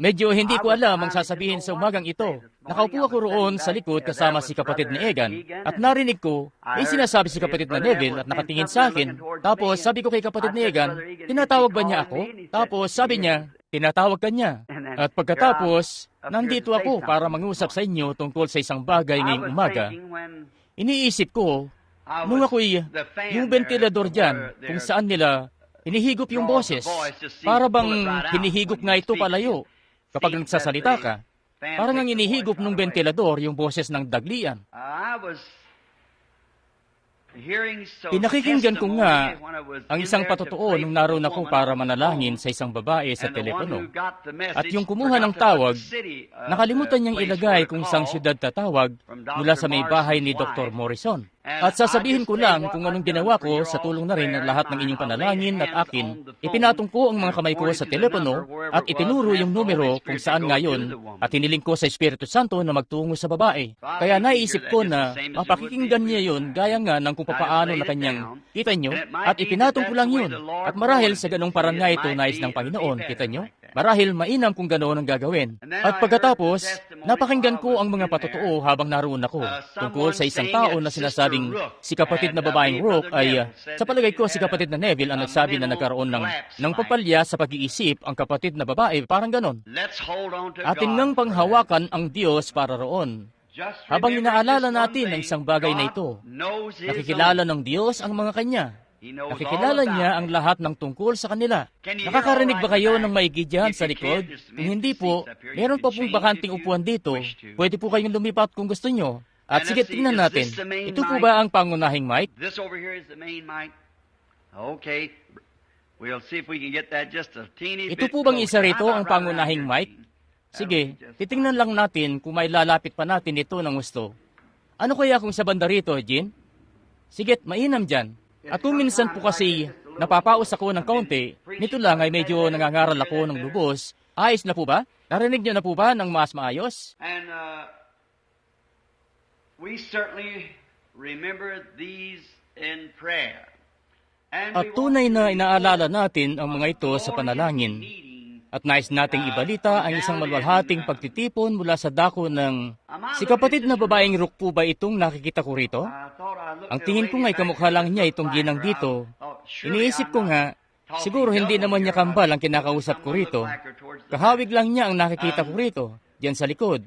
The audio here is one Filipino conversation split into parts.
Medyo hindi ko alam ang sasabihin sa umagang ito. Nakaupo ako roon sa likod kasama si kapatid na Egan at narinig ko, may sinasabi si kapatid na Neville at nakatingin sa akin. Tapos sabi ko kay kapatid na Egan, tinatawag ba niya ako? Tapos sabi niya, tinatawag ka niya. At pagkatapos, nandito ako para mangusap sa inyo tungkol sa isang bagay ngayong umaga. Iniisip ko, nung ako'y yung ventilador dyan, kung saan nila hinihigop yung boses. Para bang hinihigop nga ito palayo. Kapag nagsasalita ka, parang ang inihigop ng ventilador yung boses ng daglian. Pinakikinggan ko nga ang isang patotoo nung naroon ako para manalangin sa isang babae sa telepono. At yung kumuha ng tawag, nakalimutan niyang ilagay kung saang syudad tatawag mula sa may bahay ni Dr. Morrison. At sasabihin ko lang kung anong ginawa ko sa tulong na rin ng lahat ng inyong panalangin at akin, ipinatong ko ang mga kamay ko sa telepono at itinuro yung numero kung saan ngayon at hiniling ko sa Espiritu Santo na magtungo sa babae. Kaya naisip ko na mapakikinggan niya yun gaya nga ng kung paano na kanyang, kita nyo, at ipinatong ko lang yun. At marahil sa ganong parang nga ito nais ng Panginoon, kita nyo? Marahil mainam kung ganoon ang gagawin. At pagkatapos, napakinggan ko ang mga patotoo habang naroon ako tungkol sa isang tao na sinasabing si kapatid na babaeng Rook ay, sa palagay ko si kapatid na Neville ang nagsabi na nagkaroon ng papalya sa pag-iisip ang kapatid na babae, parang ganon. Atin ngang panghawakan ang Diyos para roon. Habang inaalala natin ang isang bagay na ito, nakikilala ng Diyos ang mga kanya. Nakikilala niya ang lahat ng tungkol sa kanila. Nakakarinig ba kayo ng maigi dyan sa likod? Kung hindi po, meron pa pong bakanting upuan dito. Pwede po kayong lumipat kung gusto nyo. At sige, tingnan natin. Ito po ba ang pangunahing mic? Ito po bang isa rito ang pangunahing mic? Sige, titingnan lang natin kung may lalapit pa natin ito ng gusto. Ano kaya kung sa banda rito, Jean? Sige, mainam dyan. At kung minsan po kasi napapaus ako ng kaunti, nito lang ay medyo nangangaral ako ng lubos. Ayos na po ba? Narinig niyo na po ba ng mas maayos? At tunay na inaalala natin ang mga ito sa panalangin. At nais nating ibalita ang isang maluwalhating pagtitipon mula sa dako ng... Si kapatid na babaeng Rook po ba itong nakikita ko rito? Ang tingin ko nga'y kamukha lang niya itong ginang dito. Iniisip ko nga, siguro hindi naman niya kambal ang kinakausap ko rito. Kahawig lang niya ang nakikita ko rito, diyan sa likod.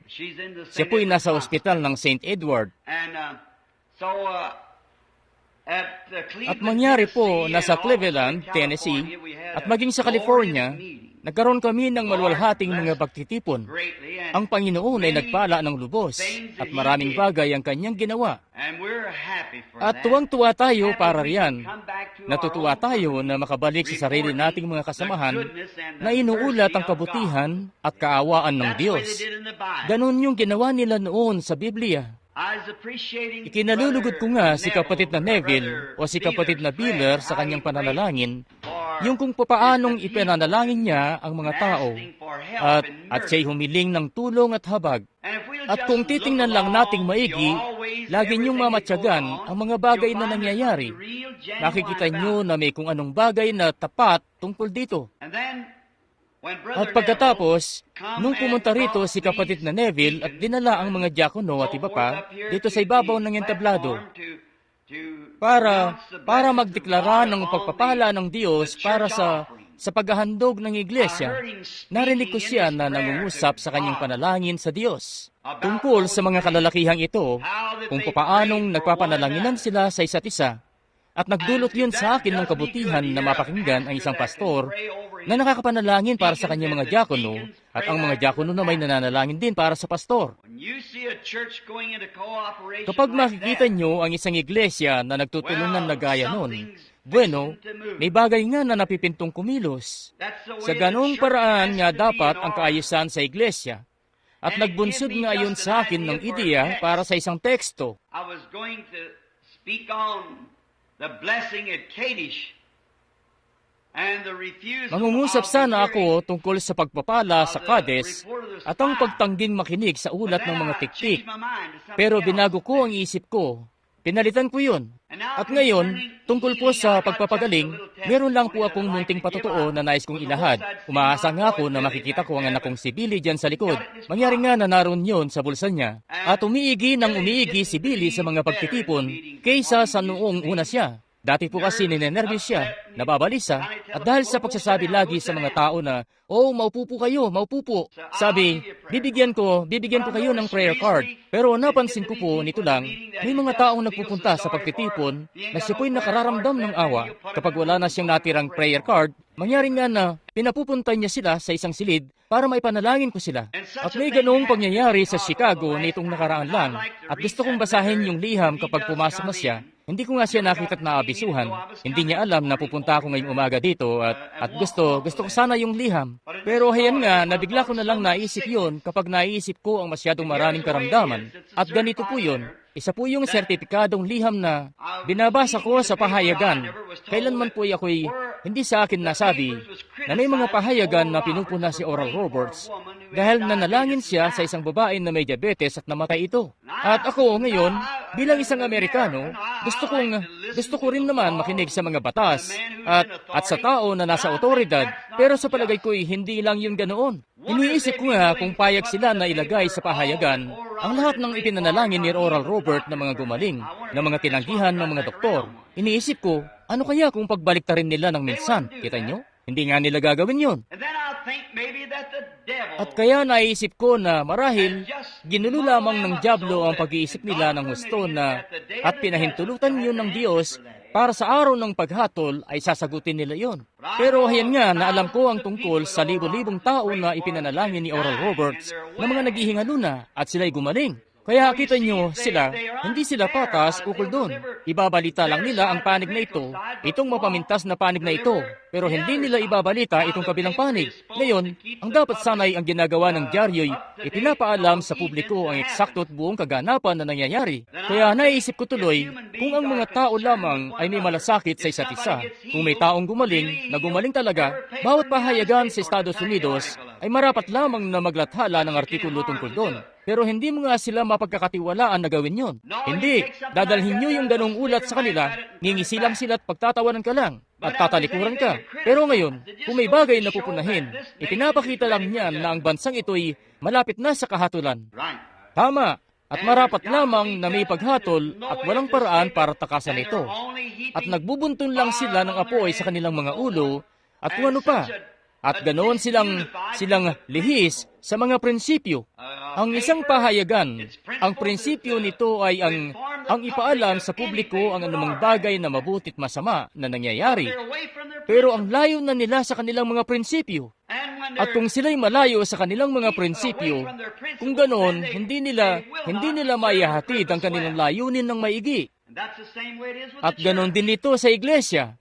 Siya po'y nasa ospital ng St. Edward. At mangyari po na sa Cleveland, Tennessee, at maging sa California, nagkaroon kami ng maluwalhating mga pagtitipon. Ang Panginoon ay nagpala ng lubos at maraming bagay ang kanyang ginawa. At tuwang-tuwa tayo para riyan. Natutuwa tayo na makabalik sa sarili nating mga kasamahan na inuulat ang kabutihan at kaawaan ng Diyos. Ganon yung ginawa nila noon sa Biblia. Ikinalulugod ko nga si kapatid na Neville o si kapatid na Biller sa kanyang pananalangin, yung kung paanong ipinanalangin niya ang mga tao at siya'y humiling ng tulong at habag. At kung titingnan lang nating maigi, lagi niyong mamatyagan ang mga bagay na nangyayari. Nakikita niyo na may kung anong bagay na tapat tungkol dito. At pagkatapos, nung pumunta rito si kapatid na Neville at dinala ang mga diakono at iba pa dito sa ibabaw ng entablado para magdeklara ng pagpapala ng Diyos para sa paghahandog ng iglesia, narinig ko siya na nangungusap sa kanyang panalangin sa Diyos tungkol sa mga kalalakihang ito, kung paanong nagpapanalanginan sila sa isa't isa. At nagdulot yun sa akin ng kabutihan na mapakinggan ang isang pastor na nakakapanalangin para sa kanyang mga diakono at ang mga diakono na may nananalangin din para sa pastor. Kapag makikita nyo ang isang iglesia na nagtutulungan na gaya nun, bueno, may bagay nga na napipintong kumilos. Sa ganong paraan nga dapat ang kaayusan sa iglesia. At nagbunsod nga yun sa akin ng ideya para sa isang teksto. Mangungusap sana ako tungkol sa pagpapala sa Kades at ang pagtangging makinig sa ulat ng mga tiktik. Pero binago ko ang isip ko pinalitan ko yun. At ngayon, tungkol po sa pagpapagaling, meron lang po akong munting patotoo na nais kong ilahad. Umaasa nga ako na makikita ko ang anak kong si Billy dyan sa likod. Mangyari nga na naroon yun sa bulsa niya. At umiigi ng umiigi si Billy sa mga pagtitipon kaysa sa noong una siya. Dati po kasi ninenervyos siya, nababalisa, at dahil sa pagsasabi lagi sa mga tao na, "Oh, maupo po kayo, maupo po." Sabi, bibigyan ko kayo ng prayer card. Pero napansin ko po nito lang, may mga taong nagpupunta sa pagtitipon na siya po'y nakararamdam ng awa. Kapag wala na siyang natirang prayer card, mangyari nga na pinapupunta niya sila sa isang silid para maipanalangin ko sila. At may ganoong pangyayari sa Chicago nitong nakaraan lang. At gusto kong basahin yung liham kapag pumasok na siya. Hindi ko nga siya nakita't naabisuhan. Hindi niya alam na pupunta ako ngayong umaga dito at gusto ko sana yung liham. Pero hayan nga, nabigla ko na lang naisip yun kapag naisip ko ang masyadong maraming karamdaman. At ganito po yun. Isa po yung sertipikadong liham na binabasa ko sa pahayagan. Kailanman po ako'y hindi sa akin nasabi na may mga pahayagan na pinupuna si Oral Roberts dahil nanalangin siya sa isang babae na may diabetes at namatay ito. At ako ngayon, bilang isang Amerikano, gusto ko rin naman makinig sa mga batas at sa tao na nasa otoridad, pero sa palagay ko'y hindi lang yun ganoon. Iniisip ko nga kung payag sila na ilagay sa pahayagan ang lahat ng ipinanalangin ni Oral Robert na mga gumaling, na mga tinanggihan ng mga doktor. Iniisip ko, ano kaya kung pagbaliktarin nila ng minsan? Kita nyo? Hindi nga nila gagawin yun. At kaya naisip ko na marahil ginulo lamang ng dyablo ang pag-iisip nila ng husto na at pinahintulutan yun ng Diyos para sa araw ng paghatol ay sasagutin nila yon. Pero hayan nga na alam ko ang tungkol sa libo-libong tao na ipinanalangin ni Oral Roberts na mga naghihingalo na at sila'y gumaling. Kaya kita nyo sila, hindi sila patas ukol doon. Ibabalita lang nila ang panig na ito, itong mapamintas na panig na ito, pero hindi nila ibabalita itong kabilang panig. Ngayon, ang dapat sanay ang ginagawa ng dyaryo'y ipinapaalam sa publiko ang eksakto at buong kaganapan na nangyayari. Kaya naisip ko tuloy, kung ang mga tao lamang ay may malasakit sa isa't isa, kung may taong gumaling na gumaling talaga, bawat pahayagan sa Estados Unidos ay marapat lamang na maglathala ng artikulo tungkol doon. Pero hindi mo nga sila mapagkakatiwalaan na gawin yon. Hindi, dadalhin nyo yung ganong ulat sa kanila, ngingisi lang sila at pagtatawanan ka lang, at tatalikuran ka. Pero ngayon, kung may bagay na pupunahin, ipinapakita lang niyan na ang bansang ito'y malapit na sa kahatulan. Tama, at marapat lamang na may paghatol at walang paraan para takasan ito. At nagbubuntun lang sila ng apoy sa kanilang mga ulo, at kung ano pa. At ganoon silang lihis sa mga prinsipyo. Ang isang pahayagan, ang prinsipyo nito ay ang ipaalam sa publiko ang anumang bagay na mabutit masama na nangyayari. Pero ang layo na nila sa kanilang mga prinsipyo. At kung sila'y malayo sa kanilang mga prinsipyo, kung ganoon, hindi nila maihahatid ang kanilang layunin ng maigi. At ganon din ito sa iglesia.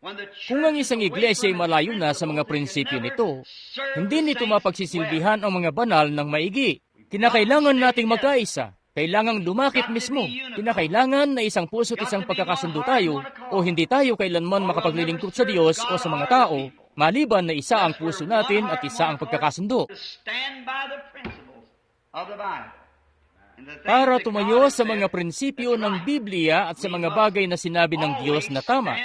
Kung ang isang iglesia ay malayo na sa mga prinsipyo nito, hindi nito mapagsisilbihan ang mga banal ng maigi. Kinakailangan nating magkaisa. Kailangang lumakit mismo. Kinakailangan na isang puso't isang pagkakasundo tayo o hindi tayo kailanman makapaglilingkod sa Diyos o sa mga tao, maliban na isa ang puso natin at isa ang pagkakasundo. Para tumayo sa mga prinsipyo ng Biblia at sa mga bagay na sinabi ng Diyos na tama.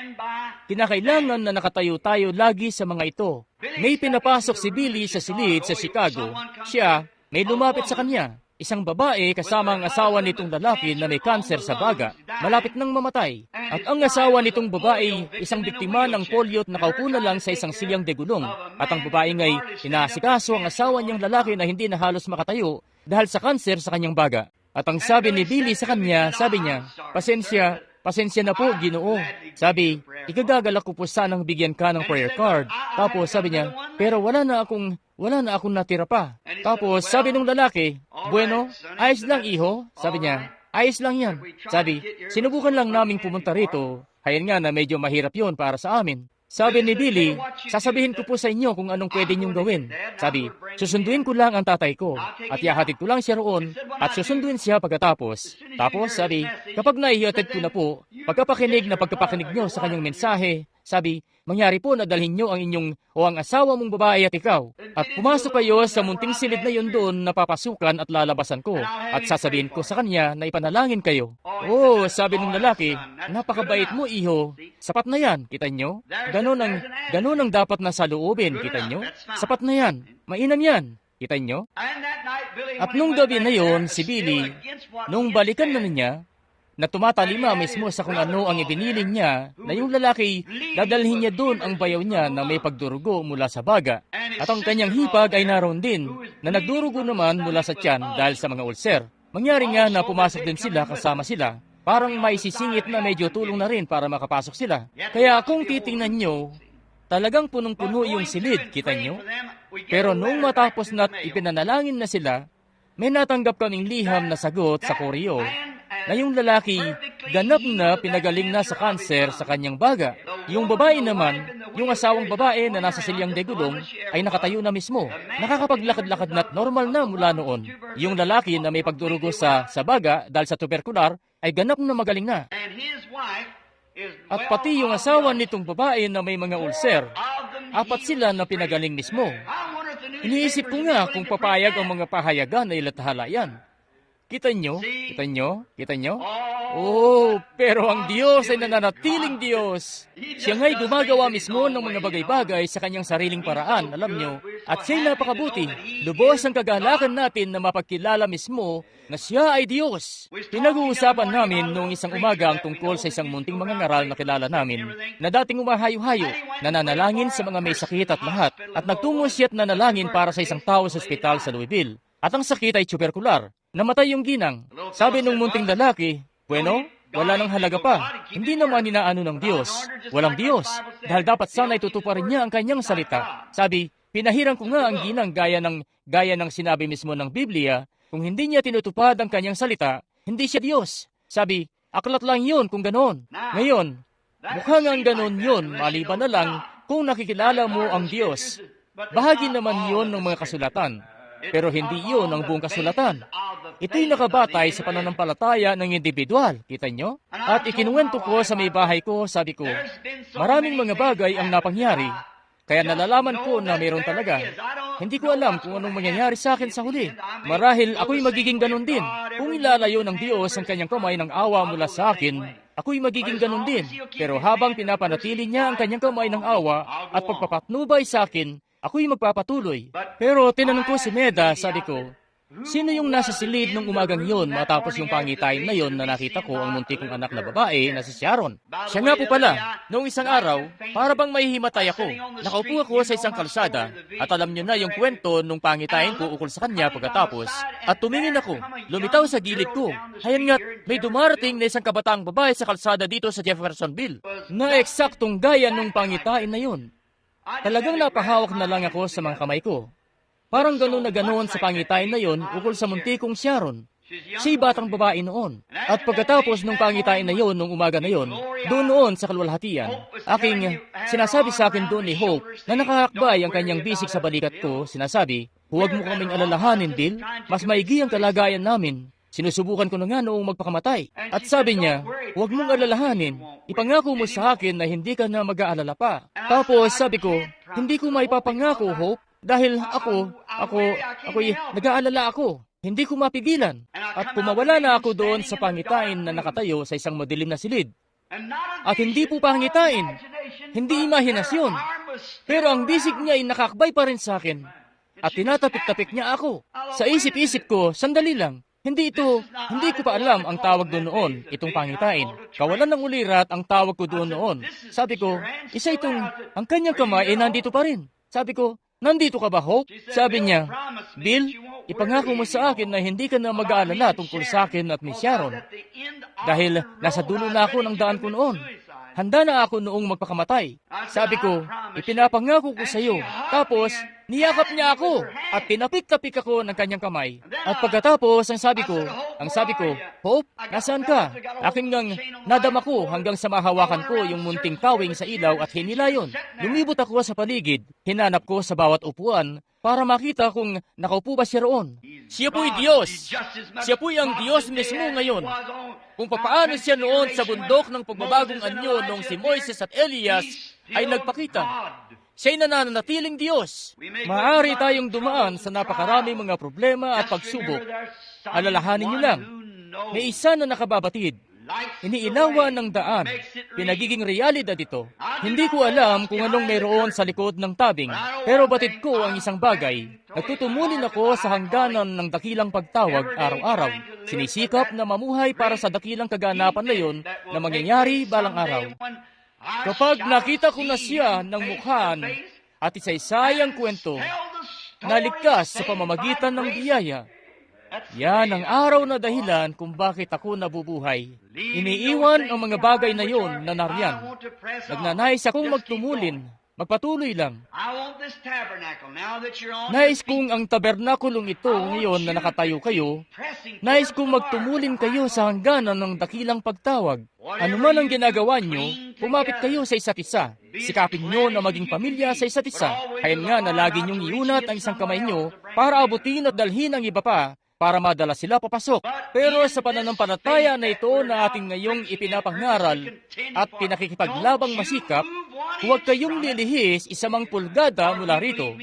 Kinakailangan na nakatayo tayo lagi sa mga ito. May pinapasok si Billy sa silid sa Chicago. Siya, may lumapit sa kanya. Isang babae kasama ang asawa nitong lalaki na may kanser sa baga, malapit nang mamatay. At ang asawa nitong babae, isang biktima ng polio at nakaupo na lang sa isang silyang de gulong. At ang babae ngay, inaasikaso ang asawa niyang lalaki na hindi na halos makatayo dahil sa kanser sa kanyang baga. At ang sabi ni Billy sa kanya, sabi niya, Pasensya na po, Ginoo. Sabi, ikagagalak ko po sanang bigyan ka ng prayer card. Tapos sabi niya, pero wala na akong natira pa. Tapos sabi ng lalaki, bueno, ayos lang iho. Sabi niya, ayos lang yan. Sabi, sinubukan lang naming pumunta rito. Hayan nga na medyo mahirap yon para sa amin. Sabi ni Billy, sasabihin ko po sa inyo kung anong pwede niyong gawin. Sabi, susunduin ko lang ang tatay ko at ihahatid ko lang siya roon at susunduin siya pagkatapos. Tapos sabi, kapag naihatid ko na po, pagkapakinig niyo sa kanyang mensahe, sabi, mangyari po na dalhin nyo ang inyong o ang asawa mong babae at ikaw. At pumasok kayo sa munting silid na yun doon na papasukan at lalabasan ko. At sasabihin ko sa kanya na ipanalangin kayo. Oh, sabi ng lalaki, napakabait mo, iho. Sapat na yan, kita nyo? Ganon ang dapat na saloobin, kita nyo? Sapat na yan, mainam yan, kita nyo? At nung gabi na yon, si Billy, nung balikan na niya, na tumatalima mismo sa kung ano ang ibiniling niya, na yung lalaki, dadalhin niya doon ang bayaw niya na may pagdurugo mula sa baga. At ang kanyang hipag ay naroon din, na nagdurugo naman mula sa tiyan dahil sa mga ulcer. Mangyari nga na pumasok din sila kasama sila, parang may sisingit na medyo tulong na rin para makapasok sila. Kaya kung titingnan nyo, talagang punong-puno yung silid, kita nyo? Pero nung matapos na't ipinanalangin na sila, may natanggap kaming liham na sagot sa koreo, na yung lalaki ganap na pinagaling na sa kanser sa kanyang baga. Yung babae naman, yung asawang babae na nasa silyang de gulong, ay nakatayo na mismo. Nakakapaglakad-lakad na't normal na mula noon. Yung lalaki na may pagdurugo sa baga dahil sa tuberkular, ay ganap na magaling na. At pati yung asawa nitong babae na may mga ulcer, 4 sila na pinagaling mismo. Iniisip ko nga kung papayag ang mga pahayagan na ilathala yan. Kita nyo? Kita nyo? Kita nyo? Oh, pero ang Diyos ay nananatiling Diyos. Siya nga'y gumagawa mismo ng mga bagay-bagay sa kanyang sariling paraan, alam nyo. At siya'y napakabuti. Lubos ang kagalakan natin na mapagkilala mismo na siya ay Diyos. Pinag-uusapan namin noong isang umaga ang tungkol sa isang munting mga ngaral na kilala namin, na dating umahayo-hayo, nananalangin sa mga may sakit at lahat, at nagtungo siya't nanalangin para sa isang tao sa ospital sa Louisville. At ang sakit ay tuberkular. Namatay yung ginang. Sabi nung munting lalaki, bueno, wala nang halaga pa. Hindi naman inaano ng Diyos. Walang Diyos. Dahil dapat sana itutuparin niya ang kanyang salita. Sabi, pinahiran ko nga ang ginang gaya ng sinabi mismo ng Biblia. Kung hindi niya tinutupad ang kanyang salita, hindi siya Diyos. Sabi, aklat lang yun kung ganoon. Ngayon, mukhang ang ganoon yun, maliban na lang kung nakikilala mo ang Diyos. Bahagi naman yun ng mga kasulatan. Pero hindi yun ang buong kasulatan. Ito'y nakabatay sa pananampalataya ng individual, kita nyo? At ikinuwento ko sa may bahay ko, sabi ko, maraming mga bagay ang napangyari, kaya nalalaman ko na mayroon talaga. Hindi ko alam kung anong mangyayari sa akin sa huli. Marahil ako'y magiging ganun din. Kung ilalayo ng Diyos ang kanyang kamay ng awa mula sa akin, ako'y magiging ganun din. Pero habang pinapanatili niya ang kanyang kamay ng awa at pagpapatnubay sa akin, ako'y magpapatuloy. Pero tinanong ko si Meda, sabi ko, sino yung nasa silid nung umagang yon matapos yung pangitain na yon na nakita ko ang munti kong anak na babae na si Sharon? Siya nga po pala, noong isang araw, para bang mahihimatay ako. Nakaupo ako sa isang kalsada at alam nyo na yung kwento nung pangitain ko ukol sa kanya pagkatapos. At tumingin ako, lumitaw sa gilid ko. Hayan nga't may dumarating na isang kabataang babae sa kalsada dito sa Jeffersonville na eksaktong gaya nung pangitain na yon. Talagang napahawak na lang ako sa mga kamay ko. Parang gano'n na gano'n sa pangitain na yon ukol sa munti kong Sharon. Siya'y batang babae noon. At pagkatapos ng pangitain na yon nung umaga na yon, doon noon sa kalwalhatian, aking sinasabi sa akin doon ni Hope na nakahakbay ang kanyang bisig sa balikat ko, sinasabi, huwag mo kaming alalahanin, Bill. Mas maigi ang kalagayan namin. Sinusubukan ko na nga noong magpakamatay. At sabi niya, huwag mong alalahanin. Ipangako mo sa akin na hindi ka na mag-aalala pa. Tapos sabi ko, hindi ko maipapangako, Hope, dahil ako'y nag-aalala ako. Hindi ko mapigilan. At pumawala na ako doon sa pangitain na nakatayo sa isang madilim na silid. At hindi po pangitain. Hindi imahinasyon. Pero ang bisig niya ay nakakbay pa rin sa akin. At tinatapik-tapik niya ako. Sa isip-isip ko, sandali lang. Hindi ko pa alam ang tawag doon noon, itong pangitain. Kawalan ng ulirat ang tawag ko doon noon. Sabi ko, ang kanyang kamay ay nandito pa rin. Sabi ko, nandito ka ba, Hope? Sabi niya, Bill, ipangako mo sa akin na hindi ka na mag-aalala tungkol sa akin at ni Sharon. Dahil nasa dulo na ako ng daan ko noon. Handa na ako noong magpakamatay. Sabi ko, ipinapangako ko sa iyo. Tapos, Niyakap niya ako at pinapik-tapik ako ng kanyang kamay. At pagkatapos, ang sabi ko, Hope, nasaan ka? Aking ngang nadama ko hanggang sa mahawakan ko yung munting kawing sa ilaw at hinila yon. Lumibot ako sa paligid, hinanap ko sa bawat upuan para makita kung nakaupo ba siya roon. Siya po'y Diyos. Siya po'y ang Diyos mismo ngayon. Kung papaano siya noon sa bundok ng pagbabagong anyo nung si Moises at Elias ay nagpakita. Siya'y nananatiling Diyos. Maaari tayong dumaan sa napakaraming mga problema at pagsubok. Alalahanin niyo lang, may isa na nakababatid. Iniilawan ng daan. Pinagiging realidad ito. Hindi ko alam kung anong mayroon sa likod ng tabing, pero batid ko ang isang bagay. Nagtutumulin ako sa hangganan ng dakilang pagtawag araw-araw. Sinisikap na mamuhay para sa dakilang kaganapan na yon na mangyayari balang araw. Kapag nakita ko na siya ng mukhaan at isa-isayang kwento, naligtas sa pamamagitan ng biyaya, yan ang araw na dahilan kung bakit ako nabubuhay. Iniiwan ang mga bagay na yon na nariyan. Nagnanais akong magtumulin, magpatuloy lang. Nais kong ang tabernakulong ito ngayon na nakatayo kayo, nais kong magtumulin kayo sa hangganan ng dakilang pagtawag. Ano man ang ginagawa nyo, pumapit kayo sa isa't isa. Sikapin nyo na maging pamilya sa isa't isa. Kaya nga na lagi nyong iunat ang isang kamay nyo para abutin at dalhin ang iba pa, para madala sila papasok. Pero sa pananampalataya na ito na ating ngayong ipinapangaral at pinakikipaglabang masikap, huwag kayong lilihis isamang pulgada mula rito.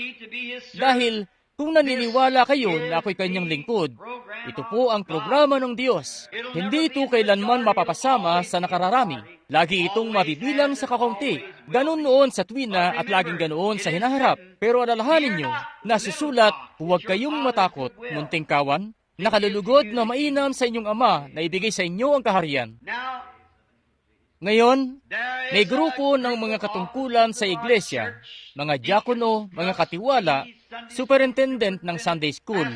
Dahil kung naniniwala kayo na ako'y kanyang lingkod, ito po ang programa ng Diyos. Hindi ito kailanman mapapasama sa nakararami. Lagi itong mabibilang sa kakaunti. Ganon noon sa tuwina at laging ganoon sa hinaharap. Pero alalahanin nyo, nasusulat, huwag kayong matakot, munting kawan, nakalulugod na mainam sa inyong Ama na ibigay sa inyo ang kaharian. Ngayon, may grupo ng mga katungkulan sa iglesia, mga diakono, mga katiwala, superintendent ng Sunday School,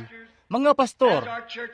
mga pastor,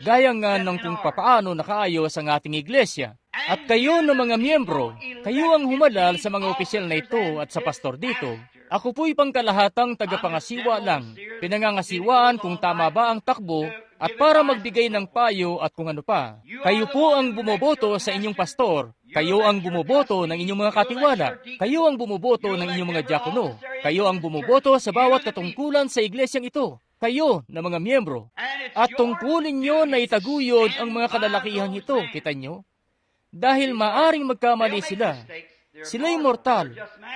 gaya nga ng kung papaano nakaayos ang ating iglesia. At kayo na mga miyembro, kayo ang humalal sa mga opisyal na ito at sa pastor dito. Ako po'y pangkalahatang tagapangasiwa lang, pinangangasiwaan kung tama ba ang takbo at para magbigay ng payo at kung ano pa. Kayo po ang bumoboto sa inyong pastor. Kayo ang bumoboto ng inyong mga katiwala. Kayo ang bumoboto ng inyong mga diakono. Kayo ang bumoboto sa bawat katungkulan sa iglesyang ito. Kayo na mga miyembro. At tungkulin nyo na itaguyod ang mga kalalakihan ito, kita nyo? Dahil maaring magkamali sila. Sila'y mortal.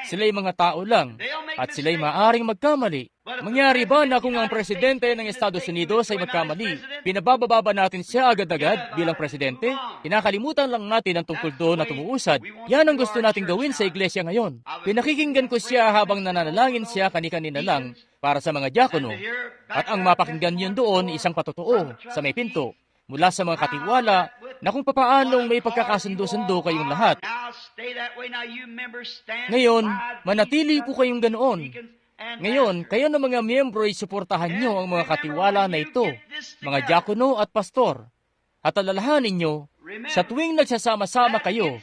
Sila'y mga tao lang. At sila'y maaring magkamali. Mangyari ba na kung ang presidente ng Estados Unidos ay magkamali, pinabababa ba natin siya agad-agad bilang presidente? Kinakalimutan lang natin ang tungkol doon na tumuusad. Yan ang gusto nating gawin sa iglesia ngayon. Pinakikinggan ko siya habang nananalangin siya kani-kanina lang para sa mga diakono. At ang mapakinggan yun doon, isang patotoo sa may pinto, mula sa mga katiwala, na kung papaanong may pagkakasundo-sundo kayong lahat. Ngayon, manatili po kayong ganoon. Ngayon, kayo na mga miyembro ay suportahan nyo ang mga katiwala na ito, mga diakono at pastor. At alalahanin nyo, sa tuwing nagsasama-sama kayo,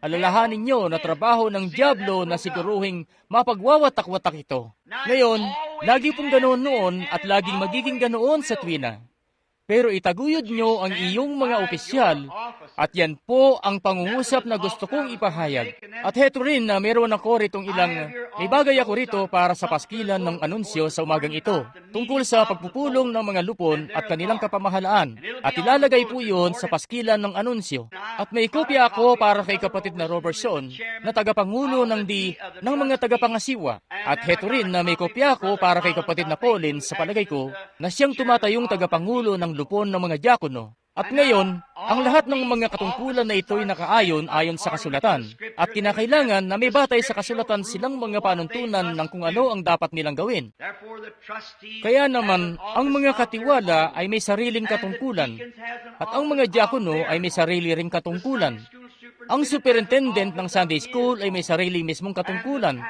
alalahanin nyo na trabaho ng dyablo na siguruhing mapagwawatak-watak ito. Ngayon, lagi pong ganoon noon at laging magiging ganoon sa tuwina. Pero itaguyod nyo ang iyong mga opisyal at yan po ang pangungusap na gusto kong ipahayag. At heto rin na meron ako ritong may bagay ako rito para sa paskilan ng anunsyo sa umagang ito tungkol sa pagpupulong ng mga lupon at kanilang kapamahalaan. At ilalagay po yun sa paskilan ng anunsyo. At may kopya ako para kay kapatid na Robertson na tagapangulo ng mga tagapangasiwa. At heto rin na may kopya ako para kay kapatid na Collins sa palagay ko na siyang tumatayong tagapangulo ng lupon ng mga diakono. At ngayon, ang lahat ng mga katungkulan na ito ay nakaayon ayon sa kasulatan. At kinakailangan na may batay sa kasulatan silang mga panuntunan ng kung ano ang dapat nilang gawin. Kaya naman, ang mga katiwala ay may sariling katungkulan. At ang mga diakono ay may sarili ring katungkulan. Ang superintendent ng Sunday School ay may sarili mismong katungkulan.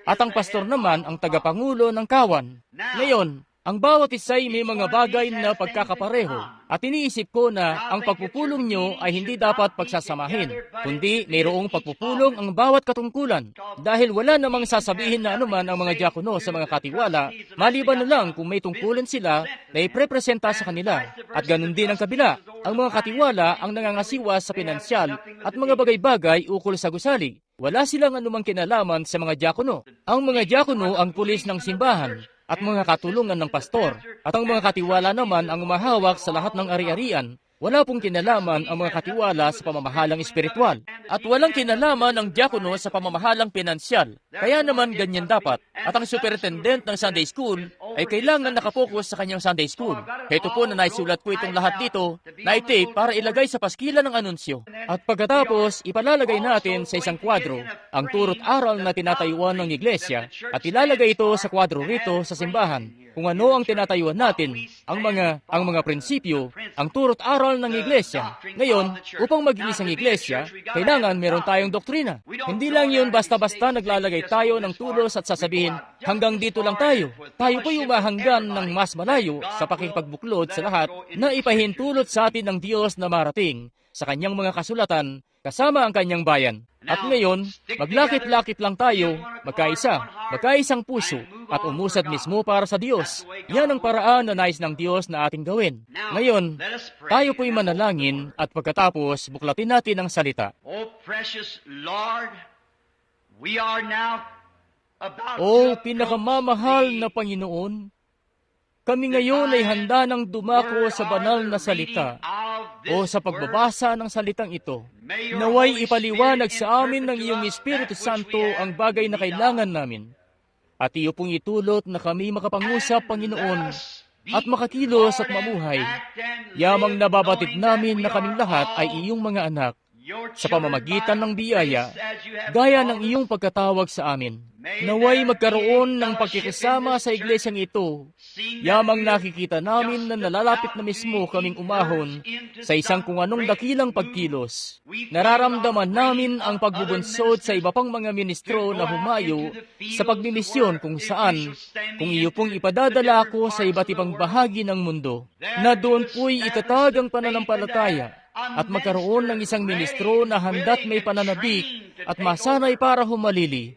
At ang pastor naman ang tagapangulo ng kawan. Ngayon, Ang bawat isa'y may mga bagay na pagkakapareho at iniisip ko na ang pagpupulong nyo ay hindi dapat pagsasamahin, kundi mayroong pagpupulong ang bawat katungkulan. Dahil wala namang sasabihin na anuman ang mga diakono sa mga katiwala, maliban na lang kung may tungkulan sila na iprepresenta sa kanila. At ganun din ang kabila, ang mga katiwala ang nangangasiwa sa pinansyal at mga bagay-bagay ukol sa gusali. Wala silang anumang kinalaman sa mga diakono. Ang mga diakono ang pulis ng simbahan at mga katulungan ng pastor, at ang mga katiwala naman ang umahawak sa lahat ng ari-arian. Wala pong kinalaman ang mga katiwala sa pamamahalang espiritual, at walang kinalaman ang diakono sa pamamahalang pinansyal. Kaya naman ganyan dapat. At ang superintendent ng Sunday School ay kailangan nakapokus sa kanyang Sunday School. Ito po na naisulat ko itong lahat dito na itape para ilagay sa paskila ng anunsyo. At pagkatapos, ipalalagay natin sa isang kwadro ang turot aral na tinatayuan ng iglesia at ilalagay ito sa kwadro rito sa simbahan. Kung ano ang tinatayuan natin, ang mga prinsipyo, ang turot aral ng iglesia. Ngayon, upang maging isang iglesia, kailangan meron tayong doktrina. Hindi lang yun basta-basta naglalagay tayo ng tulos at sasabihin, hanggang dito lang tayo. Tayo po'y umahanggan ng mas malayo sa pakikipagbuklod sa lahat na ipahintulot sa atin ng Diyos na marating sa kanyang mga kasulatan kasama ang kanyang bayan. At ngayon, maglakit-lakit lang tayo, magkaisang puso, at umusad mismo para sa Diyos. Yan ang paraan na nais ng Diyos na ating gawin. Ngayon, tayo po'y manalangin at pagkatapos buklatin natin ang salita. O pinakamamahal na Panginoon, kami ngayon ay handa ng dumako sa banal na salita o sa pagbabasa ng salitang ito. Naway ipaliwanag sa amin ng iyong Espiritu Santo ang bagay na kailangan namin. At iyo pong itulot na kami makapangusap, Panginoon, at makakilos at mamuhay. Yamang nababatid namin na kaming lahat ay iyong mga anak sa pamamagitan ng biyaya, gaya ng iyong pagkatawag sa amin. Naway magkaroon ng pagkikisama sa iglesyang ito, yamang nakikita namin na nalalapit na mismo kaming umahon sa isang kung anong dakilang pagkilos. Nararamdaman namin ang pagbubunsod sa iba pang mga ministro na humayo sa pagmimisyon kung saan, kung iyo pong ipadadala ako sa iba't ibang bahagi ng mundo, na doon po'y itatag ang pananampalataya at magkaroon ng isang ministro na handa't may pananabik at masanay para humalili.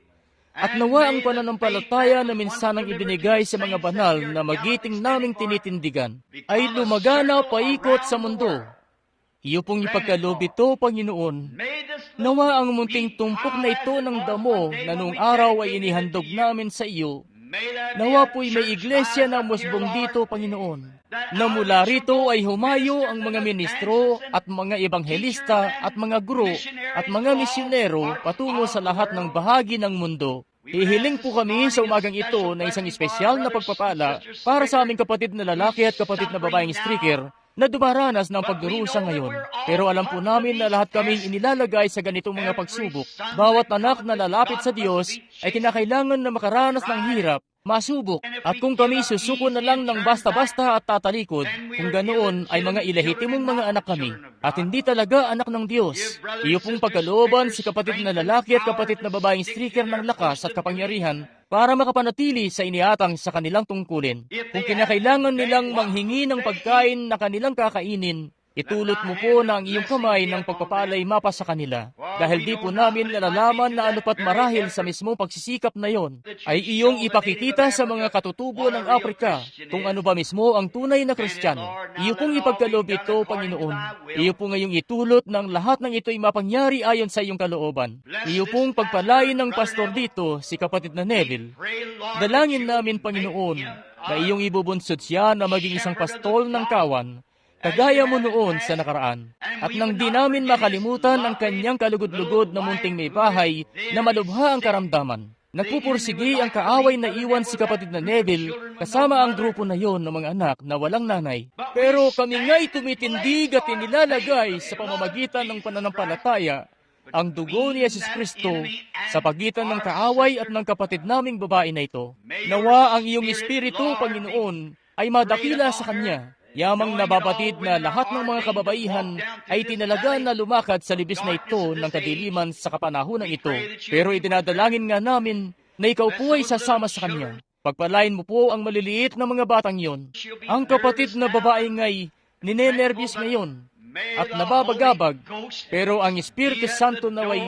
At nawa ang pananampalataya na minsanang ibinigay sa mga banal na magiting naming tinitindigan ay lumagana paikot sa mundo. Iyo pong ipagkaloob ito, Panginoon. Nawa ang munting tumpok na ito ng damo na noong araw ay inihandog namin sa iyo. Nawa po'y may iglesia na musbong dito, Panginoon, na mula rito ay humayo ang mga ministro at mga ebanghelista at mga guro at mga misyonero patungo sa lahat ng bahagi ng mundo. Hihiling po kami sa umagang ito na isang espesyal na pagpapala para sa aming kapatid na lalaki at kapatid na babaeng streaker na dumaranas ng pagdurusa ngayon. Pero alam po namin na lahat kami inilalagay sa ganitong mga pagsubok. Bawat anak na lalapit sa Diyos ay kinakailangan na makaranas ng hirap, masubok, at kung kami susuko na lang ng basta-basta at tatalikod, kung ganoon ay mga ilehitimong mga anak kami, at hindi talaga anak ng Diyos. Iyo pong pagkalooban si kapatid na lalaki at kapatid na babaeng streaker ng lakas at kapangyarihan para makapanatili sa iniatang sa kanilang tungkulin. Kung kinakailangan nilang manghingi ng pagkain na kanilang kakainin, itulot mo po na ang iyong kamay ng pagpapalay mapa sa kanila. Dahil di po namin nalalaman na anupat marahil sa mismong pagsisikap na yon ay iyong ipakikita sa mga katutubo ng Afrika kung ano ba mismo ang tunay na Kristiyano. Iyo pong ipagkaloob ito, Panginoon. Iyo po ngayong itulot ng lahat ng ito'y mapangyari ayon sa iyong kalooban. Iyo pong pagpalain ng pastor dito, si kapatid na Neville. Dalangin namin, Panginoon, na iyong ibubunsod siya na maging isang pastol ng kawan, kagaya mo noon sa nakaraan. At nang di namin makalimutan ang kanyang kalugod-lugod na munting may bahay na malubha ang karamdaman. Nagpupursigi ang kaaway na iwan si kapatid na Neville kasama ang grupo na yon ng mga anak na walang nanay. Pero kami nga'y tumitindig at inilalagay sa pamamagitan ng pananampalataya ang dugo ni Jesus Kristo sa pagitan ng kaaway at ng kapatid naming babae na ito. Nawa ang iyong Espiritu, Panginoon, ay madakila sa kanya. Yamang nababatid na lahat ng mga kababaihan ay tinalaga na lumakad sa libis na ito ng kadiliman sa kapanahunan ito. Pero itinadalangin nga namin na ikaw po ay sasama sa kanya. Pagpalain mo po ang maliliit na mga batang yon. Ang kapatid na babae nga'y ninenervyos ngayon at nababagabag, pero ang Espiritu Santo naway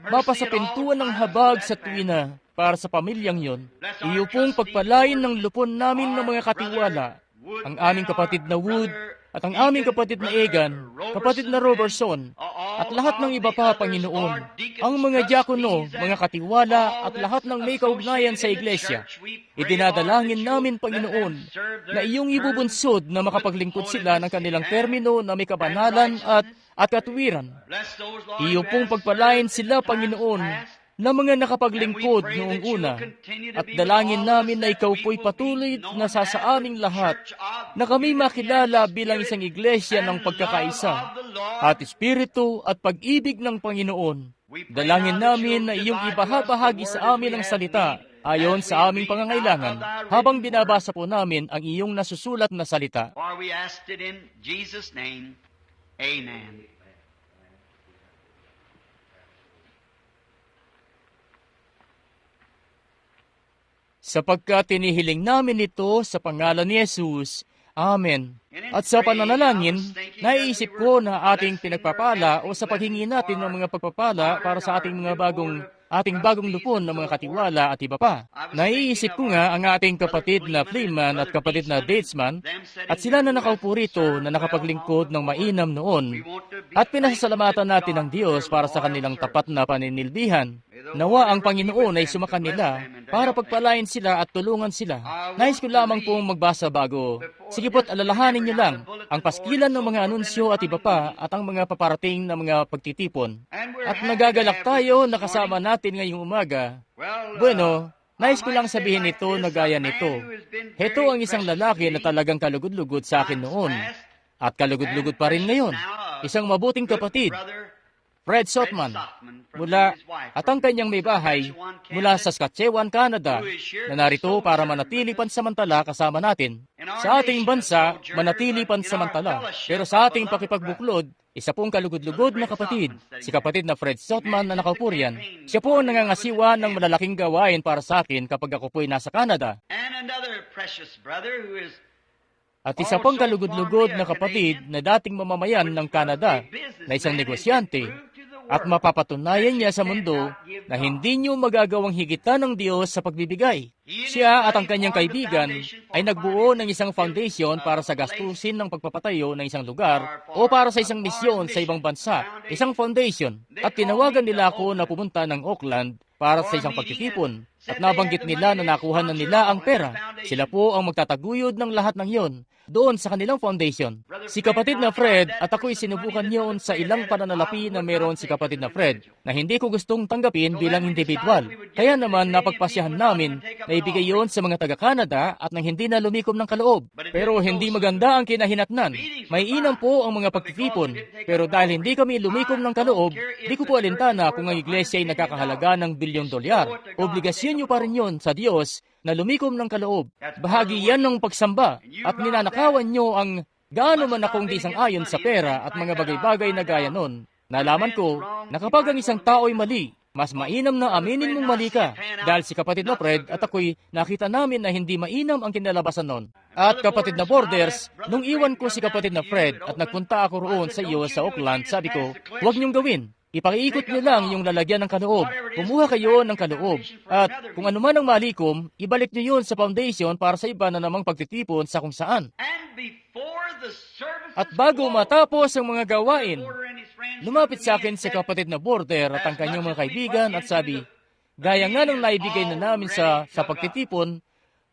mapasapintuan ng habag sa tuwina para sa pamilyang yon. Iyo pong pagpalain ng lupon namin ng mga katiwala, ang aming kapatid na Wood, at ang aming kapatid na Egan, kapatid na Robertson, at lahat ng iba pa, Panginoon, ang mga diakono, mga katiwala, at lahat ng may kaugnayan sa iglesia. Idinadalangin namin, Panginoon, na iyong ibubunsod na makapaglingkod sila ng kanilang termino na may kabanalan at katuwiran. Iyo pong pagpalain sila, Panginoon, na mga nakapaglingkod noong una, at dalangin namin na ikaw po'y patuloy na sa aming lahat, na kami makilala bilang isang iglesia ng pagkakaisa, at espiritu at pag-ibig ng Panginoon. Dalangin namin na iyong ibahabahagi sa amin ang salita, ayon sa aming pangangailangan, habang binabasa po namin ang iyong nasusulat na salita. For we asked it in Jesus' name. Amen. Sapagkat tinihiling namin ito sa pangalan ni Jesus. Amen. At sa pananalangin, naiisip ko na ating pinagpapala o sa paghingi natin ng mga pagpapala para sa ating bagong lupon ng mga katiwala at iba pa. Naiisip ko nga ang ating kapatid na Freeman at kapatid na Datesman, at sila na nakaupo rito na nakapaglingkod ng mainam noon, at pinasasalamatan natin ang Diyos para sa kanilang tapat na paninilbihan. Nawa ang Panginoon ay sumakan nila para pagpalain sila at tulungan sila. Nais ko lamang pong magbasa bago. Sige po't alalahanin niyo lang ang paskilan ng mga anunsyo at iba pa at ang mga paparating na mga pagtitipon. At nagagalak tayo na kasama natin ngayong umaga. Bueno, nais ko lang sabihin ito na gaya nito. Heto ang isang lalaki na talagang kalugod-lugod sa akin noon. At kalugod-lugod pa rin ngayon. Isang mabuting kapatid, Fred Sotman, at ang kanyang may bahay mula sa Saskatchewan, Canada, na narito para manatili pansamantala kasama natin. Sa ating bansa, manatili pansamantala. Pero sa ating pakipagbuklod, isa pong kalugod-lugod na kapatid, si kapatid na Fred Sotman na nakaupo riyan. Siya po ang nangangasiwa ng malalaking gawain para sa akin kapag ako po'y nasa Canada. At isa pang kalugod-lugod na kapatid na dating mamamayan ng Canada, na isang negosyante, at mapapatunayan niya sa mundo na hindi niyo magagawang higitan ng Diyos sa pagbibigay. Siya at ang kanyang kaibigan ay nagbuo ng isang foundation para sa gastusin ng pagpapatayo ng isang lugar o para sa isang misyon sa ibang bansa, isang foundation. At tinawagan nila ako na pumunta ng Auckland para sa isang pagtitipon. At nabanggit nila na nakuha na nila ang pera. Sila po ang magtataguyod ng lahat ng yon doon sa kanilang foundation. Si kapatid na Fred at ako'y sinubukan yon sa ilang pananalapi na meron si kapatid na Fred na hindi ko gustong tanggapin bilang individual. Kaya naman napagpasyahan namin na ibigay yon sa mga taga-Canada at nang hindi na lumikom ng kaloob. Pero hindi maganda ang kinahinatnan. May inam po ang mga pagtitipon. Pero dahil hindi kami lumikom ng kaloob, di ko po alintana kung ang iglesia ay nakakahalaga ng $1 bilyon. Obligasyon niyo pa rin yon sa Diyos na lumikom ng kaloob. Bahagi yan ng pagsamba at ninanakawan nyo ang gaano man akong di sang-ayon sa pera at mga bagay-bagay na gaya nun. Nalaman ko na kapag ang isang tao'y mali, mas mainam na aminin mong mali ka. Dahil si kapatid na Fred at ako'y nakita namin na hindi mainam ang kinalabasan nun. At kapatid na Borders, nung iwan ko si kapatid na Fred at nagpunta ako roon sa iyo sa Auckland, sabi ko, huwag niyong gawin. Ipakiikot niyo lang yung lalagyan ng kaloob. Kumuha kayo ng kaloob. At kung ano man ang malikom, ibalik niyo yun sa foundation para sa iba na namang pagtitipon sa kung saan. At bago matapos ang mga gawain, lumapit sa akin si kapatid na Border at ang kanyang mga kaibigan at sabi, gaya nga nang naibigay na namin sa pagtitipon,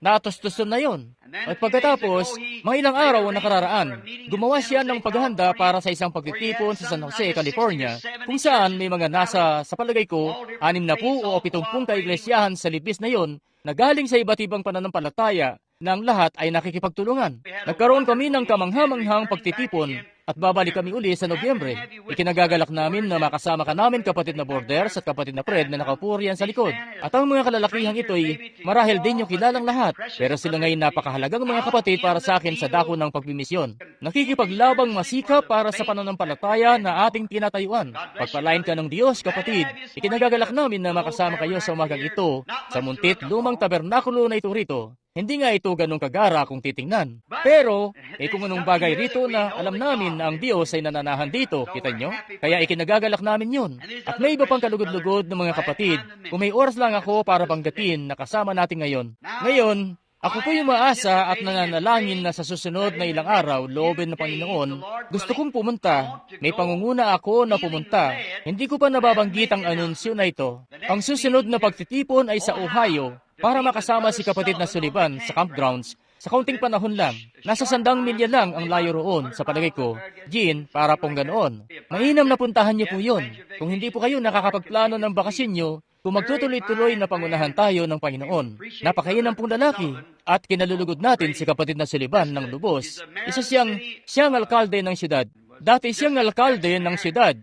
natustos na yon. At pagkatapos, mga ilang araw ang nakararaan, gumawa siya ng paghahanda para sa isang pagtitipon sa San Jose, California, kung saan may mga nasa, sa palagay ko, 60 o 70 kaiglesiyahan sa libis na yon, na galing sa iba't ibang pananampalataya, na ang lahat ay nakikipagtulungan. Nagkaroon kami ng kamanghamanghang pagtitipon, At babalik kami uli sa Nobyembre. Ikinagagalak namin na makasama ka namin, kapatid na Borders at kapatid na Fred, na nakapurian sa likod. At ang mga kalalakihang ito'y marahil din yung kilalang lahat, pero sila ngayon napakahalagang mga kapatid para sa akin sa dako ng pagmimisyon. Nakikipaglabang masikap para sa pananampalataya na ating tinatayuan. Pagpalain ka ng Diyos, kapatid. Ikinagagalak namin na makasama kayo sa umagang ito sa muntit lumang tabernakulo na ito rito. Hindi nga ito ganong kagara kung titingnan. Pero, kung anong bagay rito na alam namin na ang Diyos ay nananahan dito, kita nyo? Kaya ikinagagalak namin yun. At may iba pang kalugod-lugod ng mga kapatid, kung may oras lang ako para banggatin na kasama natin ngayon. Ngayon, ako po'y umaasa at nananalangin na sa susunod na ilang araw, loobin ng Panginoon, gusto kong pumunta. May pangunguna ako na pumunta. Hindi ko pa nababanggit ang anunsyo na ito. Ang susunod na pagtitipon ay sa Ohio, para makasama si kapatid na Sullivan sa campgrounds. Sa kaunting panahon lang, nasa 100 milya lang ang layo roon, sa palagay ko. Jean, para pong ganoon. Mainam na puntahan niyo po yun. Kung hindi po kayo nakakapagplano ng bakasyon niyo, kung magtutuloy-tuloy na pangunahan tayo ng Panginoon. Napakainam pong lalaki. At kinalulugod natin si kapatid na Sullivan ng lubos. Isa siyang alkalde ng siyudad. Dati siyang alkalde ng siyudad.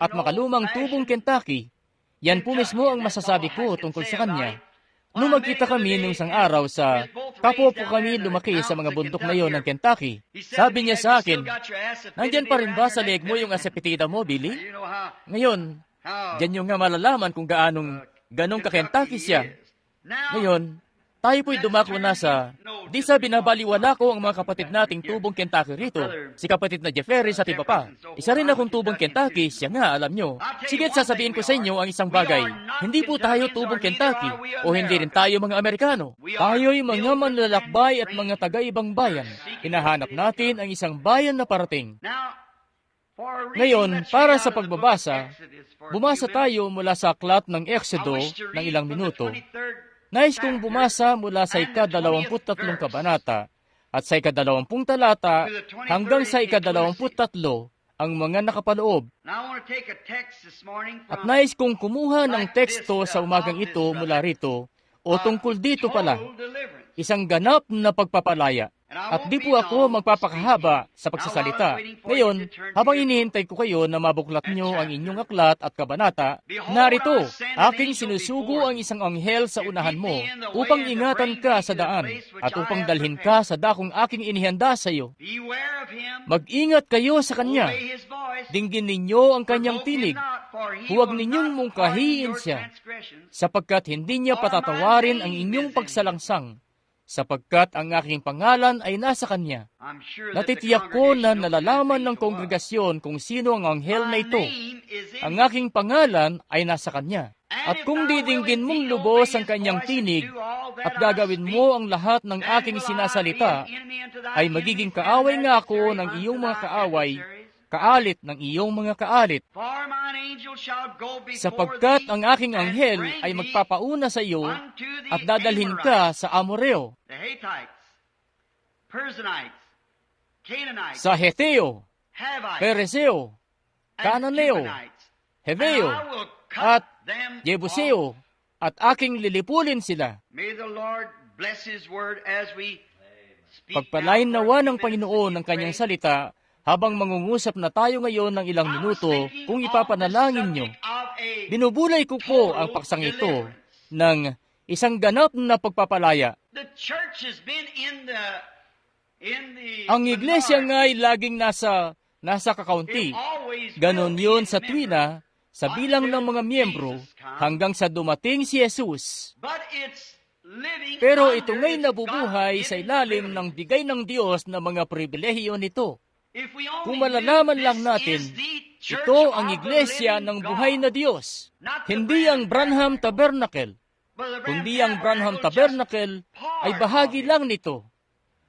At makalumang tubong Kentucky. Yan po mismo ang masasabi ko tungkol sa kanya. Nung magkita kami nung isang araw sa kapwa po kami lumaki sa mga bundok na yon ng Kentucky, sabi niya sa akin, nandyan pa rin ba sa leeg mo yung asepetida mo, Billy? Ngayon, dyan nyo nga malalaman kung ganong ka-Kentucky siya. Ngayon, tayo po'y dumako na sa, di sa binabaliwala ko ang mga kapatid nating tubong Kentucky rito, si kapatid na Jefferys at iba pa. Isa rin akong tubong Kentucky, siya nga, alam nyo. Siga't sasabihin ko sa inyo ang isang bagay, hindi po tayo tubong Kentucky, o hindi rin tayo mga Amerikano. Tayo'y mga manlalakbay at mga taga-ibang bayan. Hinahanap natin ang isang bayan na parating. Ngayon, para sa pagbabasa, bumasa tayo mula sa aklat ng Exodo ng ilang minuto. Nais kong bumasa mula sa ika-23 kabanata at sa ika-20 talata hanggang sa ika-23 ang mga nakapaloob. At nais kong kumuha ng teksto sa umagang ito mula rito o tungkol dito pala, isang ganap na pagpapalaya. At di po ako magpapakahaba sa pagsasalita. Ngayon, habang inihintay ko kayo na mabuklat nyo ang inyong aklat at kabanata, narito, aking sinusugo ang isang anghel sa unahan mo upang ingatan ka sa daan at upang dalhin ka sa dakong aking inihanda sa iyo. Mag-ingat kayo sa kanya. Dinggin ninyo ang kanyang tinig. Huwag ninyong mungkahiin siya, sapagkat hindi niya patatawarin ang inyong pagsalangsang. Sapagkat ang aking pangalan ay nasa kanya. Natitiyak ko na nalalaman ng kongregasyon kung sino ang anghel na ito. Ang aking pangalan ay nasa kanya. At kung didinggin mong lubos ang kanyang tinig at gagawin mo ang lahat ng aking sinasalita, ay magiging kaaway nga ako ng iyong mga kaaway, kaalit ng iyong mga kaalit. Sapagkat ang aking anghel ay magpapauna sa iyo at dadalhin ka sa Amoreo, sa Heteo, Pereseo, Cananeo, Heveo, at Jebuseo, at aking lilipulin sila. Pagpalain nawa ng Panginoon ang kanyang salita habang mangungusap na tayo ngayon ng ilang minuto kung ipapanalangin nyo. Binubulay ko po ang paksang ito ng isang ganap na pagpapalaya. Ang iglesia nga ay laging nasa kakaunti. Ganon yun sa tuwina, sa bilang ng mga miyembro, hanggang sa dumating si Jesus. Pero ito ngay nabubuhay sa ilalim ng bigay ng Diyos na mga pribilehiyo nito. Kung malalaman lang natin, ito ang iglesia ng buhay na Diyos. Hindi ang Branham Tabernacle. Kundi ang Branham Tabernacle ay bahagi lang nito.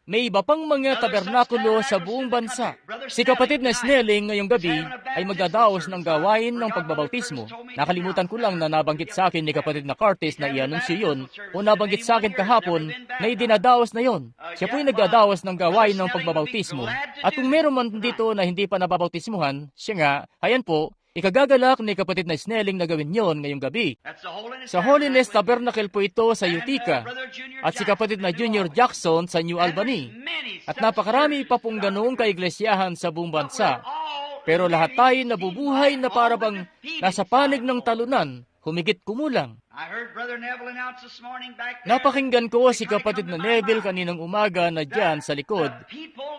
May iba pang mga tabernakulo sa buong bansa. Si kapatid na Snelling ngayong gabi ay magdadaos ng gawain ng pagbabautismo. Nakalimutan ko lang na nabanggit sa akin ni kapatid na Curtis na i-anunsyo yun o nabanggit sa akin kahapon na idinadaos na yon. Siya po'y nagdadaos ng gawain ng pagbabautismo. At kung meron man dito na hindi pa nababautismuhan, siya nga, ayan po, Ikagagalak ni kapatid na Snelling na gawin yon ngayong gabi. That's the Holiness Sa Holiness Tabernacle. Tabernacle po ito sa Utica at si kapatid na Junior Jackson sa New Albany. At napakarami pa pong ganoong kaiglesiyahan sa buong bansa. Pero lahat tayo nabubuhay na parabang nasa panig ng talunan, humigit kumulang. I heard Brother Neville announce this morning back there. Napakinggan ko si kapatid na Neville kaninang umaga na dyan sa likod.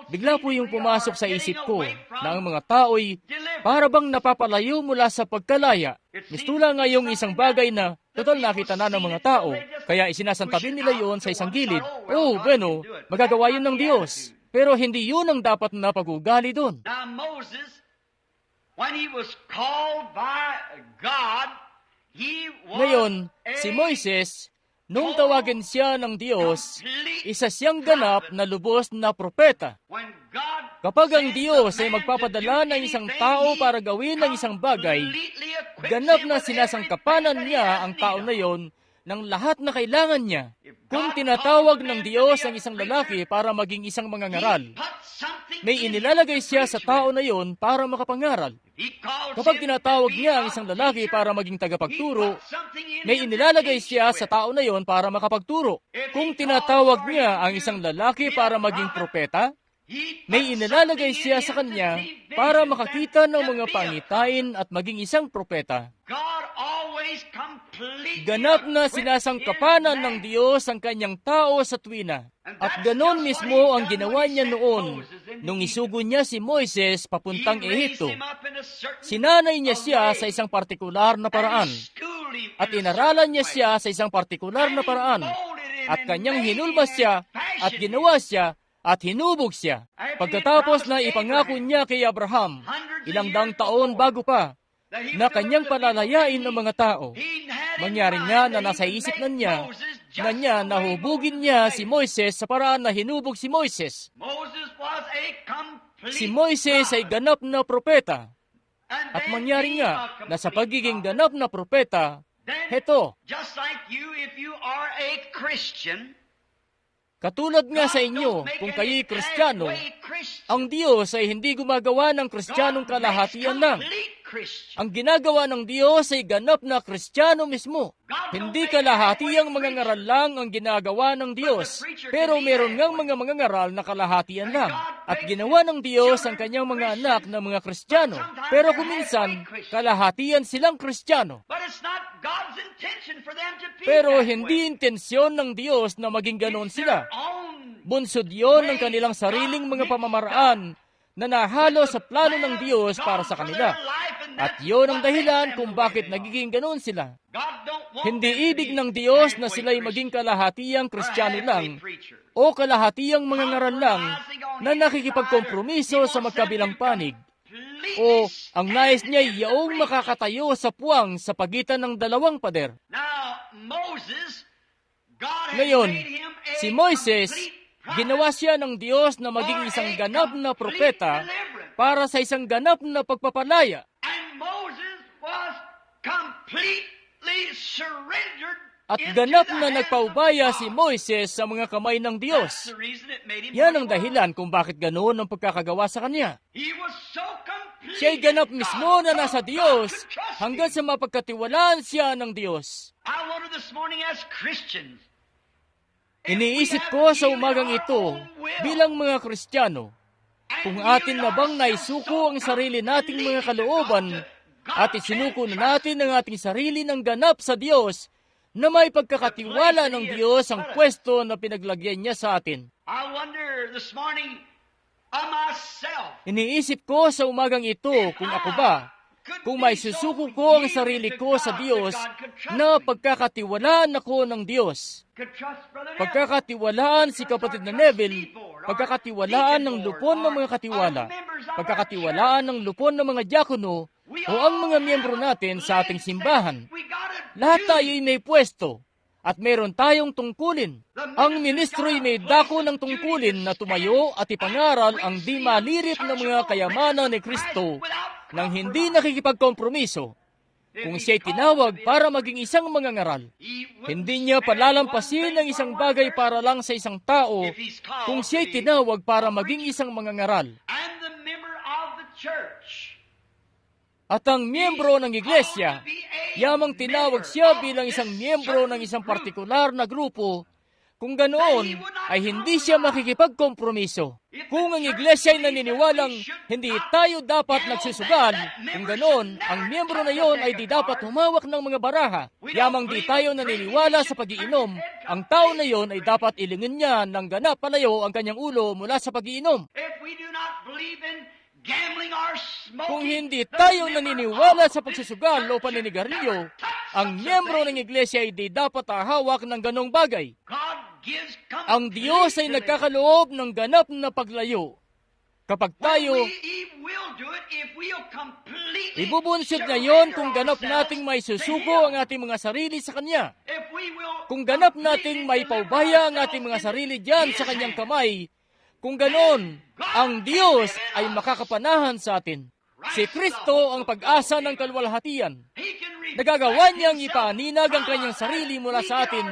Bigla po yung pumasok sa isip ko na ang mga tao'y parabang napapalayo mula sa pagkalaya. Mistula ngayong isang bagay na total nakita na ng mga tao, kaya isinasantabi nila yon sa isang gilid. Oh, bueno, magagawa yun ng Diyos. Pero hindi yun ang dapat na pag-ugali doon. Now Moses, when he was called by God, he was Ngayon, si Moises, nung tawagin siya ng Diyos, isa siyang ganap na lubos na propeta. when God Kapag ang sends Diyos a ay man magpapadala to do ng isang anything, tao he para gawin ng isang bagay, completely equips ganap him na with sinasangkapanan everything niya that he ang has tao need na of. yon ng lahat na kailangan niya. Kung tinatawag ng Diyos ang isang lalaki para maging isang mangangaral, He put something may in him inilalagay to siya preach sa tao with. na yon para makapangaral. He calls Kapag him tinatawag to be niya ang a isang lalaki teacher, para maging he tagapagturo, put something in may him to inilalagay teach siya with. sa tao na yon para makapagturo. Kung tinatawag niya ang isang lalaki para maging propeta, He put may inilalagay something siya in sa him to kanya see para visions makakita and ng to mga be a pangitain at maging isang propeta. God always completely Ganap na equipped sinasangkapanan his ng man. Diyos ang kanyang tao sa tuwina. At ganon mismo ang ginawa niya noon nung isugo niya si Moises papuntang Ehipto. Sinanay niya siya sa isang partikular na paraan at inaralan niya siya sa isang partikular na paraan at kanyang hinulmas siya at ginawa siya at hinubog siya. Pagkatapos na ipangako niya kay Abraham, ilang daang taon bago pa, na kanyang palalayain ng mga tao, mangyari nga na nasa isip na niya na hubugin niya si Moises sa paraan na hinubog si Moises. Si Moises ay ganap na propeta. At mangyari nga na sa pagiging ganap na propeta, heto, just like you, if you are a Christian, katulad nga sa inyo, kung kayo'y Kristiyano, ang Diyos ay hindi gumagawa ng Kristiyanong kalahatian lang. Ang ginagawa ng Diyos ay ganap na Kristiyano mismo. Hindi kalahatiang mga ngaral lang ang ginagawa ng Diyos, pero meron ngang mga ngaral na kalahatian lang. At ginawa ng Diyos ang kanyang mga anak na mga Kristiyano, pero kuminsan, kalahatian silang Kristiyano. Pero hindi intensyon ng Diyos na maging ganon sila. Bunsod yon ng kanilang sariling mga pamamaraan na nahalo sa plano ng Diyos para sa kanila. At yon ang dahilan kung bakit nagiging ganon sila. Hindi ibig ng Diyos na sila'y maging kalahatiang Kristiyano lang o kalahatiang mga ngaral lang na nakikipagkompromiso sa magkabilang panig. O ang nais niya yaong makakatayo sa puwang sa pagitan ng dalawang pader. Ngayon, si Moises, ginawa siya ng Diyos na maging isang ganap na propeta para sa isang ganap na pagpapalaya. At ganap na nagpaubaya si Moises sa mga kamay ng Diyos. Yan ang dahilan kung bakit ganoon ang pagkakagawa sa kanya. Siya'y ganap mismo na nasa Diyos hanggang sa mapagkatiwalaan siya ng Diyos. Iniisip ko sa umagang ito bilang mga Kristiyano, kung atin na bang naisuko ang sarili nating mga kalooban at isinuko na natin ang ating sarili ng ganap sa Diyos na may pagkakatiwala ng Diyos ang pwesto na pinaglagyan niya sa atin. Iniisip ko sa umagang ito kung ako ba, kung may susuko ko ang sarili ko sa Diyos na pagkakatiwalaan ako ng Diyos. Pagkakatiwalaan si kapatid na Neville, pagkakatiwalaan ng lupon ng mga katiwala, pagkakatiwalaan ng lupon ng mga diakono o ang mga miyembro natin sa ating simbahan. Lahat tayo'y may pwesto at meron tayong tungkulin. Ang ministro'y may dako ng tungkulin na tumayo at ipangaral ang di malirit na mga kayamanan ni Kristo nang hindi nakikipagkompromiso. Kung siya'y tinawag para maging isang mangangaral, hindi niya palalampasin ang isang bagay para lang sa isang tao kung siya'y tinawag para maging isang mangangaral. At ang miyembro ng iglesia, yamang tinawag siya bilang isang miyembro ng isang partikular na grupo, kung ganoon ay hindi siya makikipagkompromiso. Kung ang iglesia ay naniniwalang hindi tayo dapat nagsusugal, kung ganoon, ang miyembro na yon ay di dapat humawak ng mga baraha. Yamang di tayo naniniwala sa pag-iinom, ang tao na yon ay dapat ilingin niya ng ganap palayo ang kanyang ulo mula sa pag-iinom. Kung hindi tayo naniniwala sa pagsusugal o paninigarilyo, ang miyembro ng iglesia ay di dapat hahawak ng ganong bagay. Ang Diyos ay nagkakaloob ng ganap na paglayo. Kapag tayo, ibubunsod niya yon kung ganap nating may susuko ang ating mga sarili sa Kanya. Kung ganap nating may paubaya ang ating mga sarili diyan sa Kanyang kamay, kung ganon, ang Diyos ay makakapanahan sa atin. Si Kristo ang pag-asa ng kalwalhatian. Nagagawa niyang ipaaninag ang kanyang sarili mula sa atin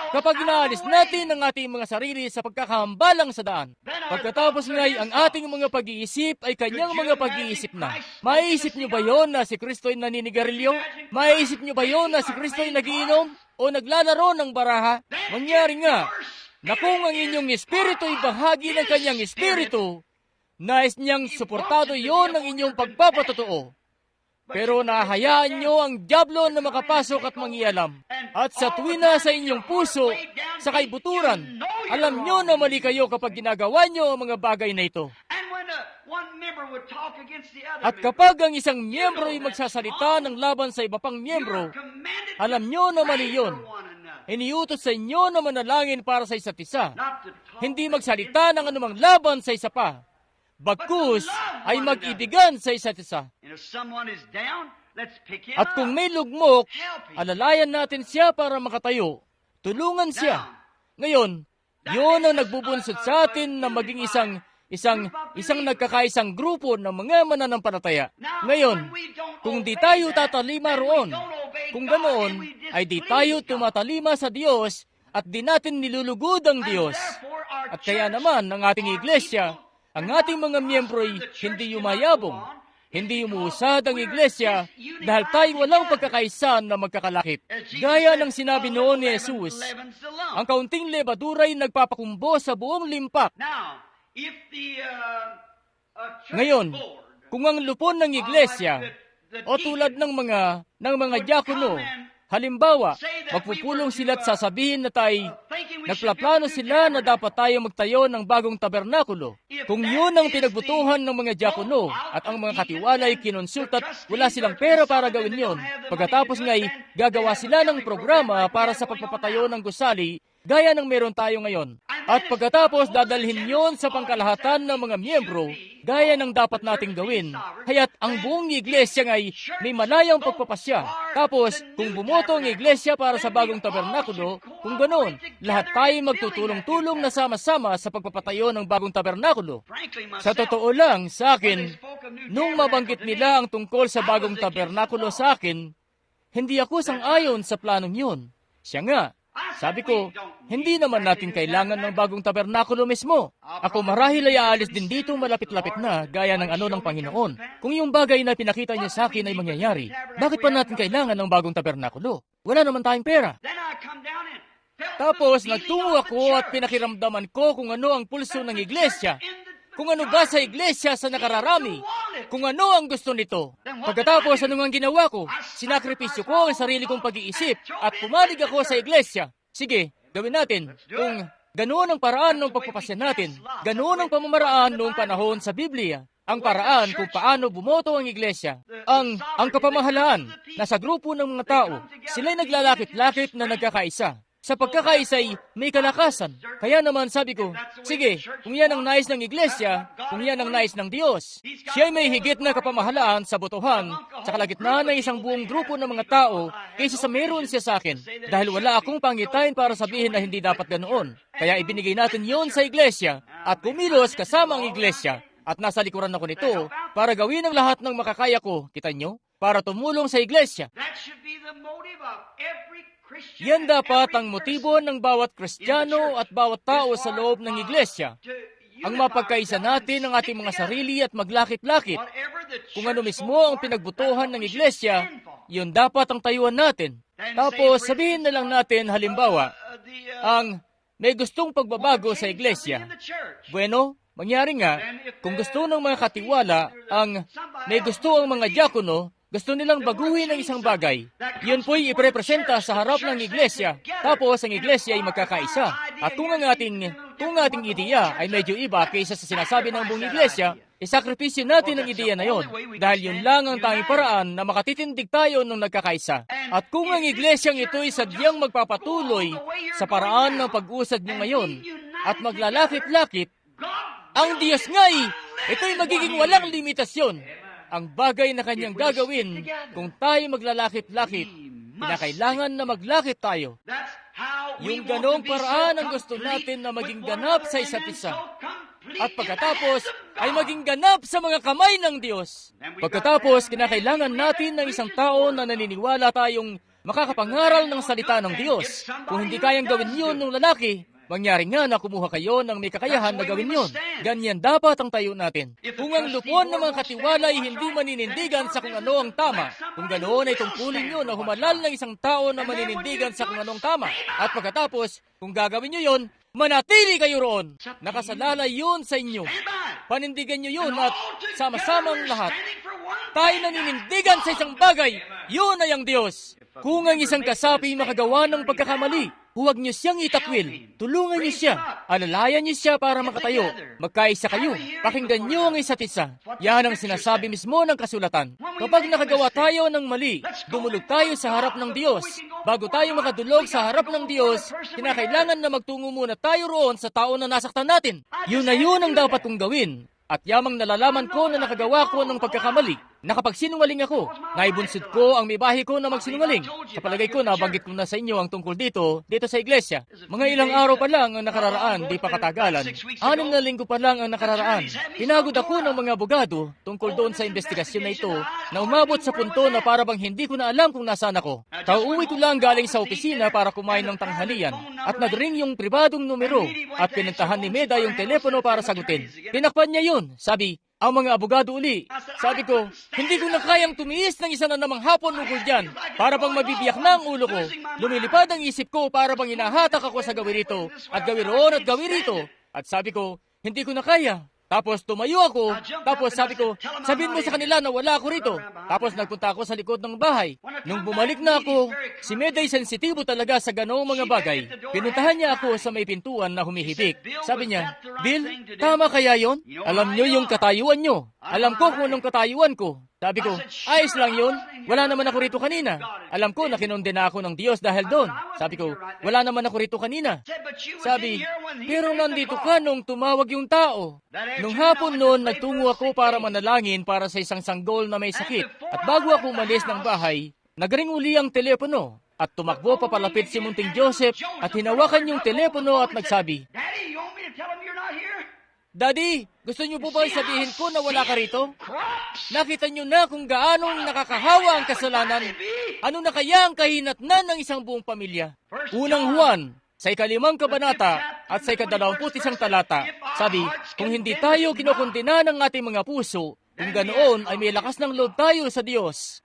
kapag inaalis natin ang ating mga sarili sa pagkakahambalang sa daan. Pagkatapos nga'y ang ating mga pag-iisip ay kanyang mga pag-iisip na. Maiisip niyo ba yon na si Kristo ay naninigarilyo? Maiisip niyo ba yon na si Kristo ay nagiinom o naglalaro ng baraha? Mangyari nga na kung ang inyong espiritu ay bahagi ng kanyang espiritu, nais niyang suportado yon ng inyong pagpapatotoo. Pero nahayaan nyo ang dyablo na makapasok at mangialam. At sa tuwina sa inyong puso, sa kaibuturan, alam nyo na mali kayo kapag ginagawa nyo ang mga bagay na ito. At kapag ang isang miyembro ay magsasalita ng laban sa iba pang miyembro, alam nyo na mali yun. Iniutos sa inyo na manalangin para sa isa't isa. Hindi magsalita ng anumang laban sa isa pa. Bagkus ay mag-ibigan sa isa't isa. At kung may lugmok, alalayan natin siya para makatayo. Tulungan siya. Ngayon, yun ang nagbubunsod sa atin na maging isang nagkakaisang grupo ng mga mananampalataya. Ngayon, kung di tayo tatalima roon, kung ganoon, ay di tayo tumatalima sa Diyos at di natin nilulugod ang Diyos. At kaya naman, ang ating iglesia, ang ating mga miyembro ay hindi yumayabong, hindi umuusad ang iglesia dahil tayo walang pagkakaisa na magkakalakip. Gaya ng sinabi noon ni Jesus, ang kaunting levadura ay nagpapakumbo sa buong limpak. Ngayon, kung ang lupon ng iglesia o tulad ng mga diakono, halimbawa, magpupulong sila at sasabihin na nagplaplano sila na dapat tayo magtayo ng bagong tabernakulo. Kung yun ang pinagbutuhan ng mga diakono at ang mga katiwala ay kinonsulta at wala silang pera para gawin yon, pagkatapos nga'y gagawa sila ng programa para sa pagpapatayo ng gusali, gaya ng meron tayo ngayon. At pagkatapos dadalhin yon sa pangkalahatan ng mga miyembro, gaya ng dapat nating gawin. Kaya't ang buong iglesia nga'y may malayang pagpapasya. Tapos, kung bumoto ang iglesia para sa bagong tabernakulo, kung ganoon, lahat tayo magtutulong-tulong na sama-sama sa pagpapatayo ng bagong tabernakulo. Sa totoo lang, sa akin, nung mabanggit nila ang tungkol sa bagong tabernakulo sa akin, hindi ako sang-ayon sa planong yun. Siya nga, sabi ko, hindi naman natin kailangan ng bagong tabernakulo mismo. Ako marahil ay aalis din dito malapit-lapit na, gaya ng ano ng Panginoon. Kung yung bagay na pinakita niya sa akin ay mangyayari, bakit pa natin kailangan ng bagong tabernakulo? Wala naman tayong pera. Tapos nagtungo ako at pinakiramdaman ko kung ano ang pulso ng iglesia. Kung ano ba sa iglesia sa nakararami, kung ano ang gusto nito. Pagkatapos, ano nga ginawa ko? Sinakripisyo ko ang sarili kong pag-iisip at pumalig ako sa iglesia. Sige, gawin natin. Kung ganoon ang paraan ng pagpapasya natin, ganoon ang pamamaraan noong panahon sa Biblia, ang paraan kung paano bumoto ang iglesia, ang kapamahalaan na sa grupo ng mga tao, sila'y naglalakit-lakit na nagkakaisa. Sa pagkakaisay, may kalakasan. Kaya naman sabi ko, sige, kung yan ang nais ng iglesia, kung yan ang nais ng Diyos, siya ay may higit na kapamahalaan sa botohan sa kalagitnaan ng isang buong grupo ng mga tao kaysa sa meron siya sa akin, dahil wala akong pangitain para sabihin na hindi dapat ganoon. Kaya ibinigay natin yon sa iglesia at kumilos kasama ang iglesia at nasa likuran ako nito para gawin ang lahat ng makakaya ko, kita nyo, para tumulong sa iglesia. Yan dapat ang motibo ng bawat Kristiyano at bawat tao sa loob ng iglesia. Ang mapagkaisa natin ang ating mga sarili at maglakit-lakit. kung ano mismo ang pinagbutuhan ng iglesia, yun dapat ang tayuan natin. Tapos sabihin na lang natin, halimbawa, ang may gustong pagbabago sa iglesia. Bueno, mangyari nga, kung gusto ng mga katiwala, may gusto ang mga diakono, gusto nilang baguhin ang isang bagay. Yun po'y iprepresenta sa harap ng iglesia. Tapos ang iglesia ay magkakaisa. At kung ang ating ideya ay medyo iba kaysa sa sinasabi ng buong iglesia, isakripisyo natin ang ideya na yon. Dahil yun lang ang tanging paraan na makatitindig tayo nung nagkakaisa. At kung ang iglesyang ito'y sadyang magpapatuloy sa paraan ng pag-usad nyo ngayon at maglalakit-lakit, ang Diyos nga'y ito'y magiging walang limitasyon. Ang bagay na kanyang gagawin kung tayo maglalakit-lakit, kinakailangan na maglakit tayo. Yung ganong paraan ang gusto natin na maging ganap sa isa't isa. At pagkatapos ay maging ganap sa mga kamay ng Diyos. Pagkatapos, kinakailangan natin ng isang tao na naniniwala tayong makakapangaral ng salita ng Diyos. Kung hindi kayang gawin yun ng lalaki, mangyari nga na kumuha kayo ng may kakayahan na gawin yun. Ganyan dapat ang tayo natin. Kung ang lupon ng mga katiwala ay hindi maninindigan sa kung ano ang tama, kung ganoon ay tungkulin nyo na humalal ng isang tao na maninindigan sa kung anong tama. At pagkatapos, kung gagawin nyo yun, manatili kayo roon. Nakasalalay yun sa inyo. Panindigan nyo yun at sama-samang lahat. Tayo naninindigan sa isang bagay, yun ay ang Diyos. Kung ang isang kasapi makagawa ng pagkakamali, huwag niyo siyang itakwil. Tulungan niyo siya. Alalayan niyo siya para makatayo. Magkaisa kayo. Pakinggan niyo ang isa't isa. Yan ang sinasabi mismo ng kasulatan. Kapag nakagawa tayo ng mali, dumulog tayo sa harap ng Diyos. Bago tayo makadulog sa harap ng Diyos, kinakailangan na magtungo muna tayo roon sa tao na nasaktan natin. Yun na yun ang dapat kong gawin. At yamang nalalaman ko na nakagawa ko ng pagkakamali, nakapagsinungaling ako, naibunsod ko ang may bahay ko na magsinungaling. Sa palagay ko, nabanggit ko na sa inyo ang tungkol dito sa iglesia. Mga ilang araw pa lang ang nakararaan, di pa katagalan. 6 na linggo pa lang ang nakararaan. Pinagod ako ng mga abogado tungkol doon sa investigasyon na ito, na umabot sa punto na para bang hindi ko na alam kung nasaan ako. Kauwi ko lang galing sa opisina para kumain ng tanghalian, at nagring yung pribadong numero, at pinuntahan ni Meda yung telepono para sagutin. Tinakpan niya yun. Sabi, ang mga abogado uli. Sabi ko, hindi ko na kayang tumiis ng isa na namang hapon ukol dyan. Para bang mabibiyak na ang ulo ko. Lumilipad ang isip ko para bang inahatak ako sa gawin rito, at gawin roon at gawin rito. At sabi ko, hindi ko na kaya. Tapos tumayo ako, tapos sabi ko, sabihin mo sa kanila na wala ako rito. Tapos nagpunta ako sa likod ng bahay. Nung bumalik na ako, si Meday sensitibo talaga sa ganoong mga bagay. Pinuntahan niya ako sa may pintuan na humihibik. Sabi niya, Bill, tama kaya yon? Alam niyo yung katayuan niyo. Alam ko kung anong katayuan ko. Sabi ko, ayos lang yun. Wala naman ako rito kanina. Alam ko na kinondena ako ng Diyos dahil doon. Sabi ko, wala naman ako rito kanina. Sabi, pero nandito ka nung tumawag yung tao. Nung hapon noon, nagtungo ako para manalangin para sa isang sanggol na may sakit. At bago ako umalis ng bahay, nagring uli ang telepono. At tumakbo papalapit si Munting Joseph at hinawakan yung telepono at nagsabi, Daddy, gusto niyo po ba sabihin ko na wala ka rito? Nakita niyo na kung gaanong nakakahawa ang kasalanan. Ano na kaya ang kahinatnan ng isang buong pamilya? Unang Juan, sa 5 kabanata at sa 21 talata, sabi, kung hindi tayo kinokondena ng ating mga puso, kung ganoon ay may lakas ng loob tayo sa Diyos.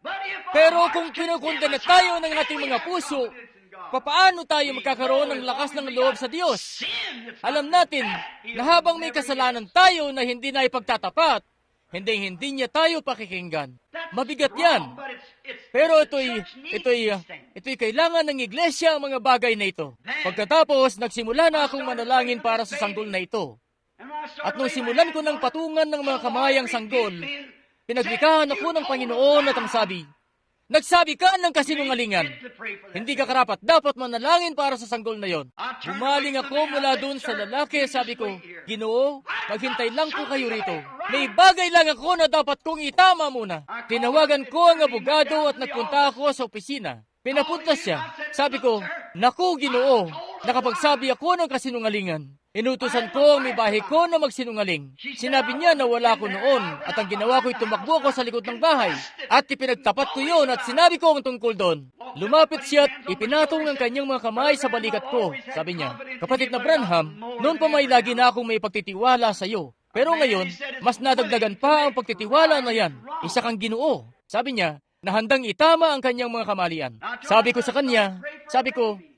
Pero kung kinokondena tayo ng ating mga puso, papaano tayo magkakaroon ng lakas ng loob sa Diyos? Alam natin na habang may kasalanan tayo na hindi na ipagtatapat, hindi niya tayo pakikinggan. Mabigat yan. Pero ito'y kailangan ng iglesia ang mga bagay na ito. Pagkatapos, nagsimula na akong manalangin para sa sanggol na ito. At nung simulan ko ng patungan ng mga kamayang sanggol, pinaglikahan ako ng Panginoon at ang sabi, nagsabi ka ng kasinungalingan. Hindi ka karapat dapat manalangin para sa sanggol na yon. Bumaling ako mula doon sa lalaki. Sabi ko, Ginoo, maghintay lang po kayo rito. May bagay lang ako na dapat kong itama muna. Tinawagan ko ang abogado at nagpunta ako sa opisina. Pinapunta siya. Sabi ko, naku Ginoo, nakapagsabi ako ng kasinungalingan. Inutusan ko ang may bahay ko na magsinungaling. Sinabi niya na wala ko noon at ang ginawa ko'y tumakbo ako sa likod ng bahay. At ipinagtapat ko yon at sinabi ko ang tungkol doon. Lumapit siya at ipinatong ang kanyang mga kamay sa balikat ko. Sabi niya, kapatid na Branham, noon pa may lagi na akong may pagtitiwala sa iyo. Pero ngayon, mas nadagdagan pa ang pagtitiwala na yan. isa kang Ginoo. Sabi niya, na handang itama ang kanyang mga kamalian. Sabi ko sa kanya,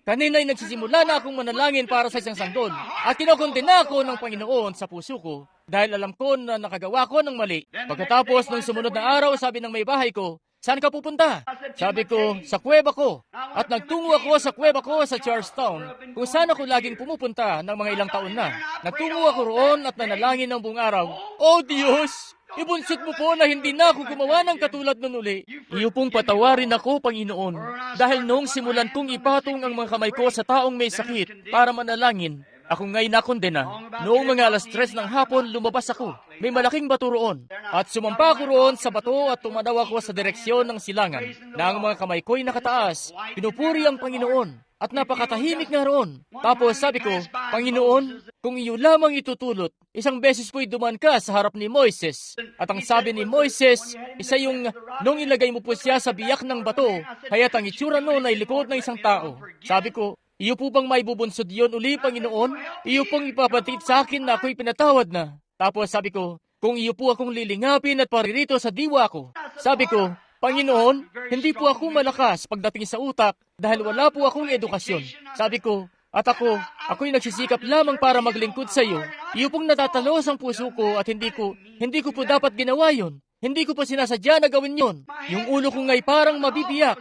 kanina'y nagsisimula na akong manalangin para sa isang sanggol at kinokondena ako ng Panginoon sa puso ko dahil alam ko na nakagawa ko ng mali. Pagkatapos ng sumunod na araw, sabi ng may bahay ko, saan ka pupunta? Sabi ko, sa kuweba ko. At nagtungo ako sa kuweba ko sa Charlestown, kung saan ako laging pumupunta ng mga ilang taon na. Nagtungo ako roon at nanalangin ng buong araw. Oh Diyos! Ibunsit mo po na hindi na ako gumawa ng katulad nun uli. Iyo pong patawarin ako, Panginoon. Dahil noong simulan kong ipatong ang mga kamay ko sa taong may sakit para manalangin, ako nga'y nakondena. Noong mga 3:00 ng hapon, lumabas ako. May malaking bato roon. At sumampa ako roon sa bato at tumadaw ako sa direksyon ng silangan na ang mga kamay ko'y nakataas. Pinupuri ang Panginoon. At napakatahimik nga roon. Tapos sabi ko, Panginoon, kung iyo lamang itutulot, isang beses po'y duman ka sa harap ni Moises. At ang sabi ni Moises, isa yung nung ilagay mo po siya sa biyak ng bato, kaya't ang itsura noon ay likod ng isang tao. Sabi ko, iyo po bang may bubunsod yun uli, Panginoon? Iyo pong ipapatid sa akin na ako'y pinatawad na. Tapos sabi ko, kung iyo po akong lilingapin at paririto sa diwa ko. Sabi ko, Panginoon, hindi po ako malakas pagdating sa utak dahil wala po akong edukasyon. Sabi ko, at ako'y nagsisikap lamang para maglingkod sa iyo. Iyo pong natatalos ang puso ko at hindi ko po dapat ginawa yon. Hindi ko po sinasadya na gawin yon. Yung ulo ko nga'y parang mabibiyak.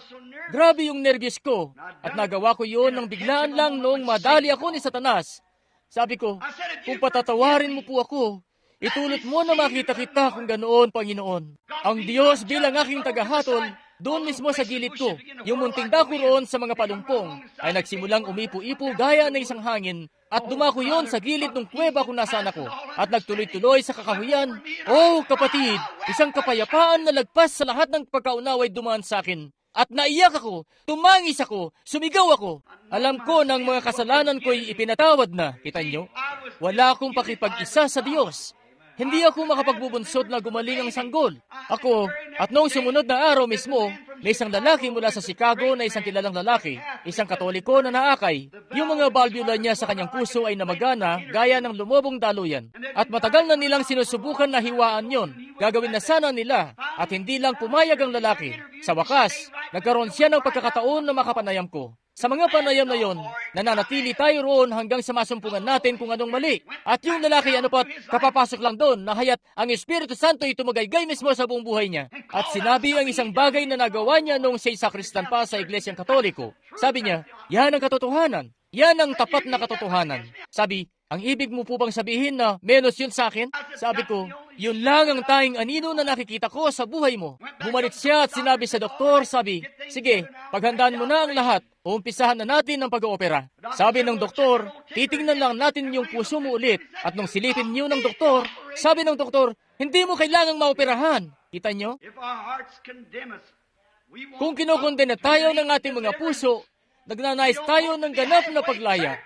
Grabe yung nervyos ko at nagawa ko yon nang biglaan lang noong madali ako ni Satanas. Sabi ko, kung patatawarin mo po ako, itulot mo na makita kita kung ganoon, Panginoon. Ang Diyos bilang aking tagahatol, doon mismo sa gilid ko, yung munting dako roon sa mga palumpong, ay nagsimulang umipo-ipo gaya ng isang hangin, at dumako yon sa gilid ng kuweba kung nasaan ako, at nagtuloy-tuloy sa kakahuyan. Oh, kapatid, isang kapayapaan na lagpas sa lahat ng pagkaunaway dumaan sa akin. At naiyak ako, tumangis ako, sumigaw ako. Alam ko na ang mga kasalanan ko'y ipinatawad na, kita nyo? Wala akong pakipag-isa sa Diyos. Hindi ako makapagbubunsod na gumaling ang sanggol. Ako, at noong sumunod na araw mismo, may isang lalaki mula sa Chicago na isang kilalang lalaki, isang Katoliko na naakay. Yung mga balbula niya sa kanyang puso ay namagana gaya ng lumobong daluyan. At matagal na nilang sinusubukan na hiwaan yon. Gagawin na sana nila at hindi lang pumayag ang lalaki. Sa wakas, nagkaroon siya ng pagkakataon na makapanayam ko. Sa mga panayam na yon, nananatili tayo roon hanggang sa masumpungan natin kung anong mali. At yung lalaki kapapasok lang doon na haya't ang Espiritu Santo ay tumagaygay mismo sa buong buhay niya. At sinabi ang isang bagay na nagawa niya noong siya'y sakristan pa sa Iglesyang Katoliko. Sabi niya, yan ang katotohanan. Yan ang tapat na katotohanan. Sabi, ang ibig mo po bang sabihin na menos yun sa akin? Sabi ko, yun lang ang tanging anino na nakikita ko sa buhay mo. Bumalik siya at sinabi sa doktor, sabi, sige, paghandaan mo na ang lahat. Uumpisahan na natin ang pag-oopera. Sabi ng doktor, titingnan lang natin yung puso mo ulit. At nung silipin niyo ng doktor, sabi ng doktor, hindi mo kailangang maoperahan. Kita nyo? Kung kinokondena tayo ng ating mga puso, nagnanais tayo ng ganap na paglaya.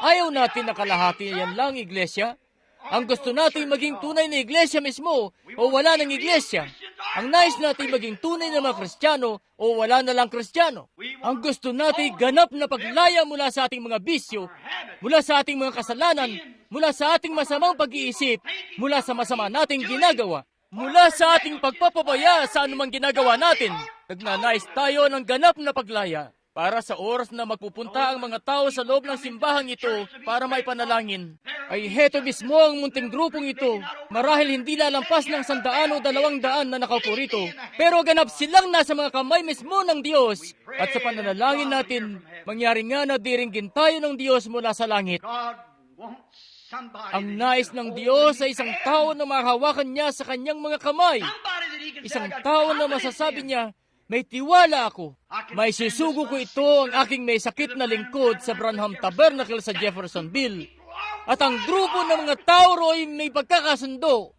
Ayaw natin na kalahati yan lang, iglesia. Ang gusto natin maging tunay na iglesia mismo o wala ng iglesia. Ang nais natin maging tunay na mga Kristiyano o wala na lang Kristiyano. Ang gusto natin ganap na paglaya mula sa ating mga bisyo, mula sa ating mga kasalanan, mula sa ating masamang pag-iisip, mula sa masama nating ginagawa, mula sa ating pagpapabaya sa anumang ginagawa natin. Nagnanais tayo ng ganap na paglaya. Para sa oras na magpupunta ang mga tao sa loob ng simbahang ito para maipanalangin, ay heto mismo ang munting grupong ito. Marahil hindi lalampas ng 100 o 200 na nakaupo rito, pero ganap silang nasa mga kamay mismo ng Diyos. At sa pananalangin natin, mangyari nga na diringgin tayo ng Diyos mula sa langit. Ang nais ng Diyos ay isang tao na mahawakan niya sa kanyang mga kamay. Isang tao na masasabi niya, may tiwala ako. May susugo ko ito ang aking may sakit na lingkod sa Branham Tabernacle sa Jeffersonville. At ang grupo ng mga tao ro'y may pagkakasundo.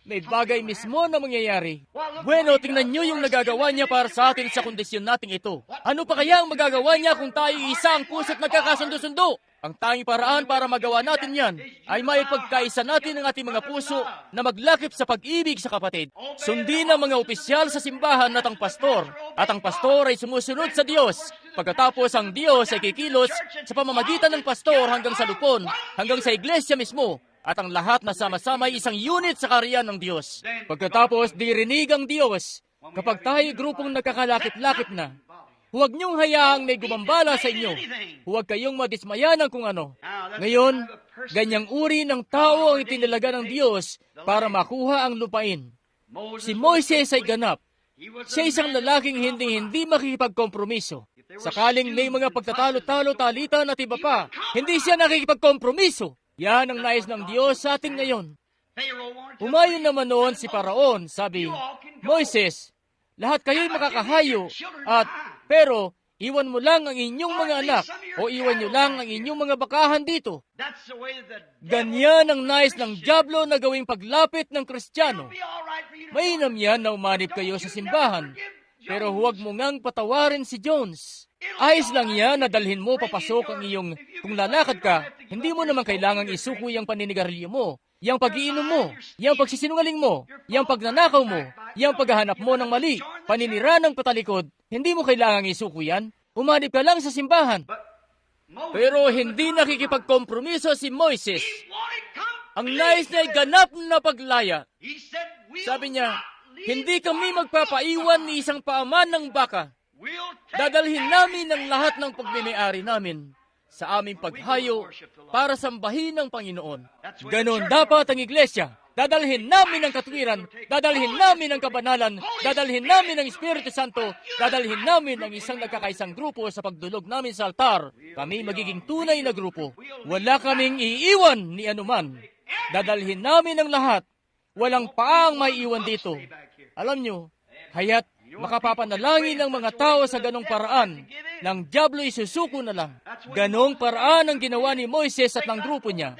May bagay mismo na mangyayari. Bueno, tingnan nyo yung nagagawa niya para sa atin sa kondisyon nating ito. Ano pa kaya ang magagawa niya kung tayo isa ang puso't nagkakasundo-sundo? Ang tanging paraan para magawa natin yan ay maipagkaisa natin ang ating mga puso na maglakip sa pag-ibig sa kapatid. Sundin ang mga opisyal sa simbahan at ang pastor. At ang pastor ay sumusunod sa Diyos. Pagkatapos ang Diyos ay kikilos sa pamamagitan ng pastor hanggang sa lupon, hanggang sa iglesia mismo. at ang lahat na sama-sama ay isang unit sa kaharian ng Diyos. Pagkatapos, dirinig ang Diyos, kapag tayo grupong nagkakalakit-lakit na, huwag niyong hayaang may gumambala sa inyo. Huwag kayong madismaya ng kung ano. Ngayon, ganyang uri ng tao ang itinalaga ng Diyos para makuha ang lupain. Si Moises ay ganap. Siya isang lalaking hindi makikipagkompromiso. Sakaling may mga pagtatalo-talo, talitan at iba pa, hindi siya nakikipagkompromiso. Yan ang nais ng Diyos sa atin ngayon. Humayon naman noon si Paraon, sabi, Moises, lahat kayo'y makakahayo, pero iwan mo lang ang inyong mga anak o iwan nyo lang ang inyong mga bakahan dito. Ganyan ang nais ng dyablo na gawing paglapit ng Kristiyano. Mainam yan na umanib kayo sa simbahan, pero huwag mo ngang patawarin si Jones. Ayos lang yan na dalhin mo papasok ang iyong, kung lalakad ka, hindi mo naman kailangang isuko yung paninigarilyo mo, yung pag-iinom mo, yung pagsisinungaling mo, yung pagnanakaw mo, yung paghahanap mo ng mali, paninira ng patalikod, hindi mo kailangang isuko yan. Umanib ka lang sa simbahan. Pero hindi nakikipagkompromiso si Moises. Ang nais niya ay ganap na paglaya. Sabi niya, hindi kami magpapaiwan ni isang paaman ng baka. Dadalhin namin ang lahat ng pagmimay-ari namin sa aming paghayo para sambahin ng Panginoon. Ganon dapat ang iglesia. Dadalhin namin ang katwiran, dadalhin namin ang kabanalan, dadalhin namin ang Espiritu Santo, dadalhin namin ang isang nagkakaisang grupo sa pagdulog namin sa altar. Kami magiging tunay na grupo. Wala kaming iiwan ni anuman. Dadalhin namin ang lahat. Walang paang maiiwan dito. Alam nyo, kaya't makapapanalangin ng mga tao sa ganong paraan, ng dyablo isusuko na lang. Ganong paraan ang ginawa ni Moises at ng grupo niya.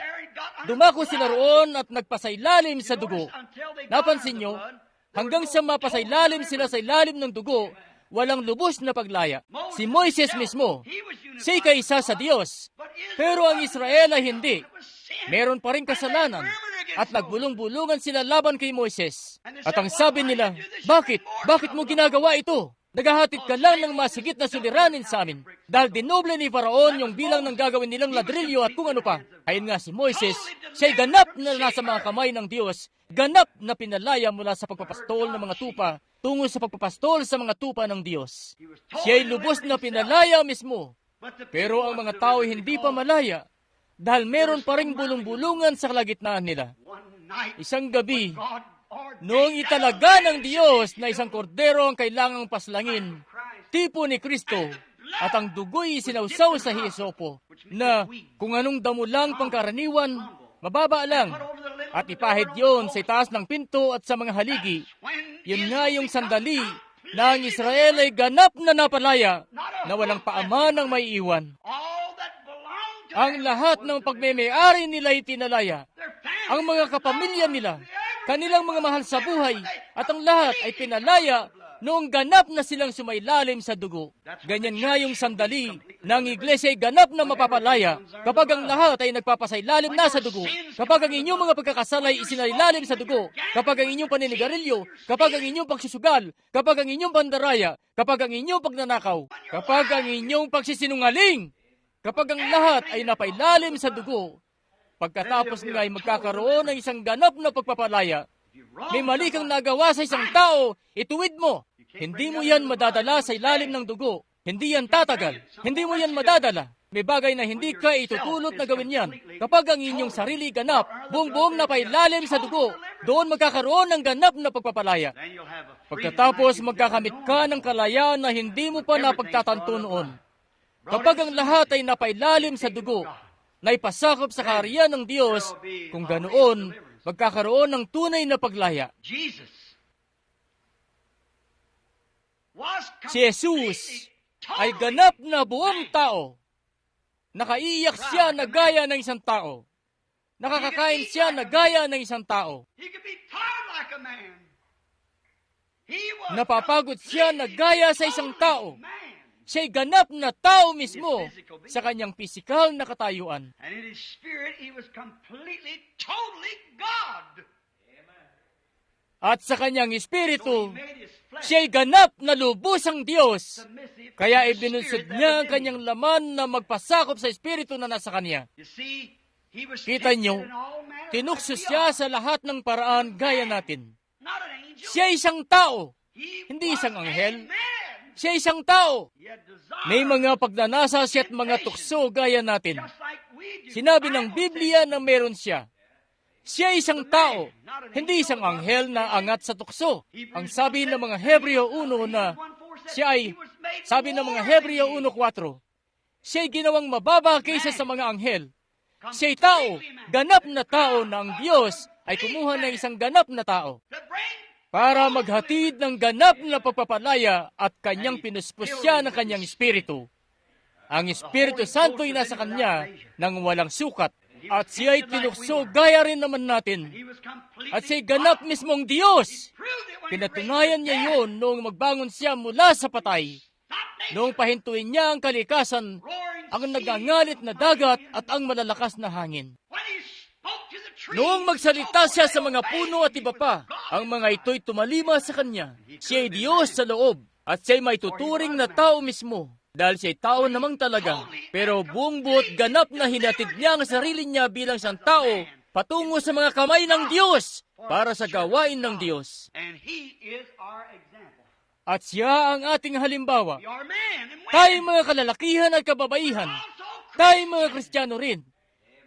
Dumako sila roon at nagpasailalim sa dugo. Napansin nyo, hanggang sa mapasailalim sila sa ilalim ng dugo, walang lubos na paglaya. Si Moises mismo, siya'y kaisa sa Diyos. Pero ang Israel ay hindi. Meron pa rin kasalanan. At nagbulong-bulungan sila laban kay Moises. At ang sabi nila, bakit? Bakit mo ginagawa ito? Naghahatid ka lang ng masigit na suliranin sa amin. Dahil dinoble ni Faraon yung bilang ng gagawin nilang ladrilyo at kung ano pa. Ayun nga si Moises, siya'y ganap na nasa mga kamay ng Diyos, ganap na pinalaya mula sa pagpapastol ng mga tupa tungo sa pagpapastol sa mga tupa ng Diyos. Siya'y lubos na pinalaya mismo. Pero ang mga tao hindi pa malaya dahil meron pa ring bulong-bulungan sa kalagitnaan nila. Isang gabi, noong italaga ng Diyos na isang kordero ang kailangang paslangin, tipo ni Kristo, at ang dugo'y sinawsaw sa hisopo, na kung anong damo lang pangkaraniwan, mababa lang, at ipahid yon sa itaas ng pinto at sa mga haligi. Yun nga yung sandali na ang Israel ay ganap na napalaya, na walang paaman ang may iwan. Ang lahat ng pagmemay-ari nila ay tinalaya. Ang mga kapamilya nila, kanilang mga mahal sa buhay, at ang lahat ay pinalaya noong ganap na silang sumailalim sa dugo. Ganyan nga yung sandali na ang iglesia ay ganap na mapapalaya kapag ang lahat ay nagpapasailalim na sa dugo, kapag ang inyong mga pagkakasala ay isinailalim sa dugo, kapag ang inyong paninigarilyo, kapag ang inyong pagsusugal, kapag ang inyong pandaraya, kapag ang inyong pagnanakaw, kapag ang inyong pagsisinungaling, kapag ang lahat ay napailalim sa dugo, pagkatapos nga ay magkakaroon ng isang ganap na pagpapalaya. May mali kang nagawa sa isang tao, ituwid mo. Hindi mo yan madadala sa ilalim ng dugo. Hindi yan tatagal. Hindi mo yan madadala. May bagay na hindi ka itutulot na gawin yan. Kapag ang inyong sarili ganap, buong-buong napailalim sa dugo, doon magkakaroon ng ganap na pagpapalaya. Pagkatapos magkakamit ka ng kalayaan na hindi mo pa napagtatanto noon. Kapag ang lahat ay napailalim sa dugo, na ipasakop sa kaharian ng Diyos, kung ganoon, magkakaroon ng tunay na paglaya. Si Jesus ay ganap na buong tao. Nakaiyak siya na gaya ng isang tao. Nakakakain siya na gaya ng isang tao. Napapagod siya na gaya sa isang tao. Siya'y ganap na tao mismo sa kanyang pisikal na katayuan. At sa kanyang espiritu, siya'y ganap na lubusang Diyos. Kaya ibinunsod niya ang kanyang laman na magpasakop sa espiritu na nasa kanya. Kita niyo, tinukso siya sa lahat ng paraan gaya natin. Siya isang tao, hindi isang anghel. Siya isang tao. May mga pagnanasa siya at mga tukso gaya natin. Sinabi ng Biblia na meron siya. Siya isang tao, hindi isang anghel na angat sa tukso. Ang sabi ng mga Hebreo 1 na siya ay, sabi ng mga Hebreo 1:4, siya ay ginawang mababa kaysa sa mga anghel. Siya ay tao, ganap na tao na ang Diyos ay kumuha ng isang ganap na tao para maghatid ng ganap na pagpapalaya at kanyang pinuspos siya ng kanyang espiritu. Ang Espiritu Santo ay nasa kanya nang walang sukat at siya ay tinukso gaya rin naman natin. At siya ay ganap mismong Diyos. Pinatunayan niya yon noong magbangon siya mula sa patay. Noong pahintuin niya ang kalikasan, ang nagangalit na dagat at ang malalakas na hangin. Noong magsalita siya sa mga puno at iba pa, ang mga ito'y tumalima sa kanya. Siya ay Diyos sa loob at siya ay may tuturing na tao mismo dahil siya ay tao namang talaga. Pero buong buot ganap na hinatid niya ang sarili niya bilang isang tao patungo sa mga kamay ng Diyos para sa gawain ng Diyos. At siya ang ating halimbawa. Tayong mga kalalakihan at kababaihan, tayong mga Kristiyano rin.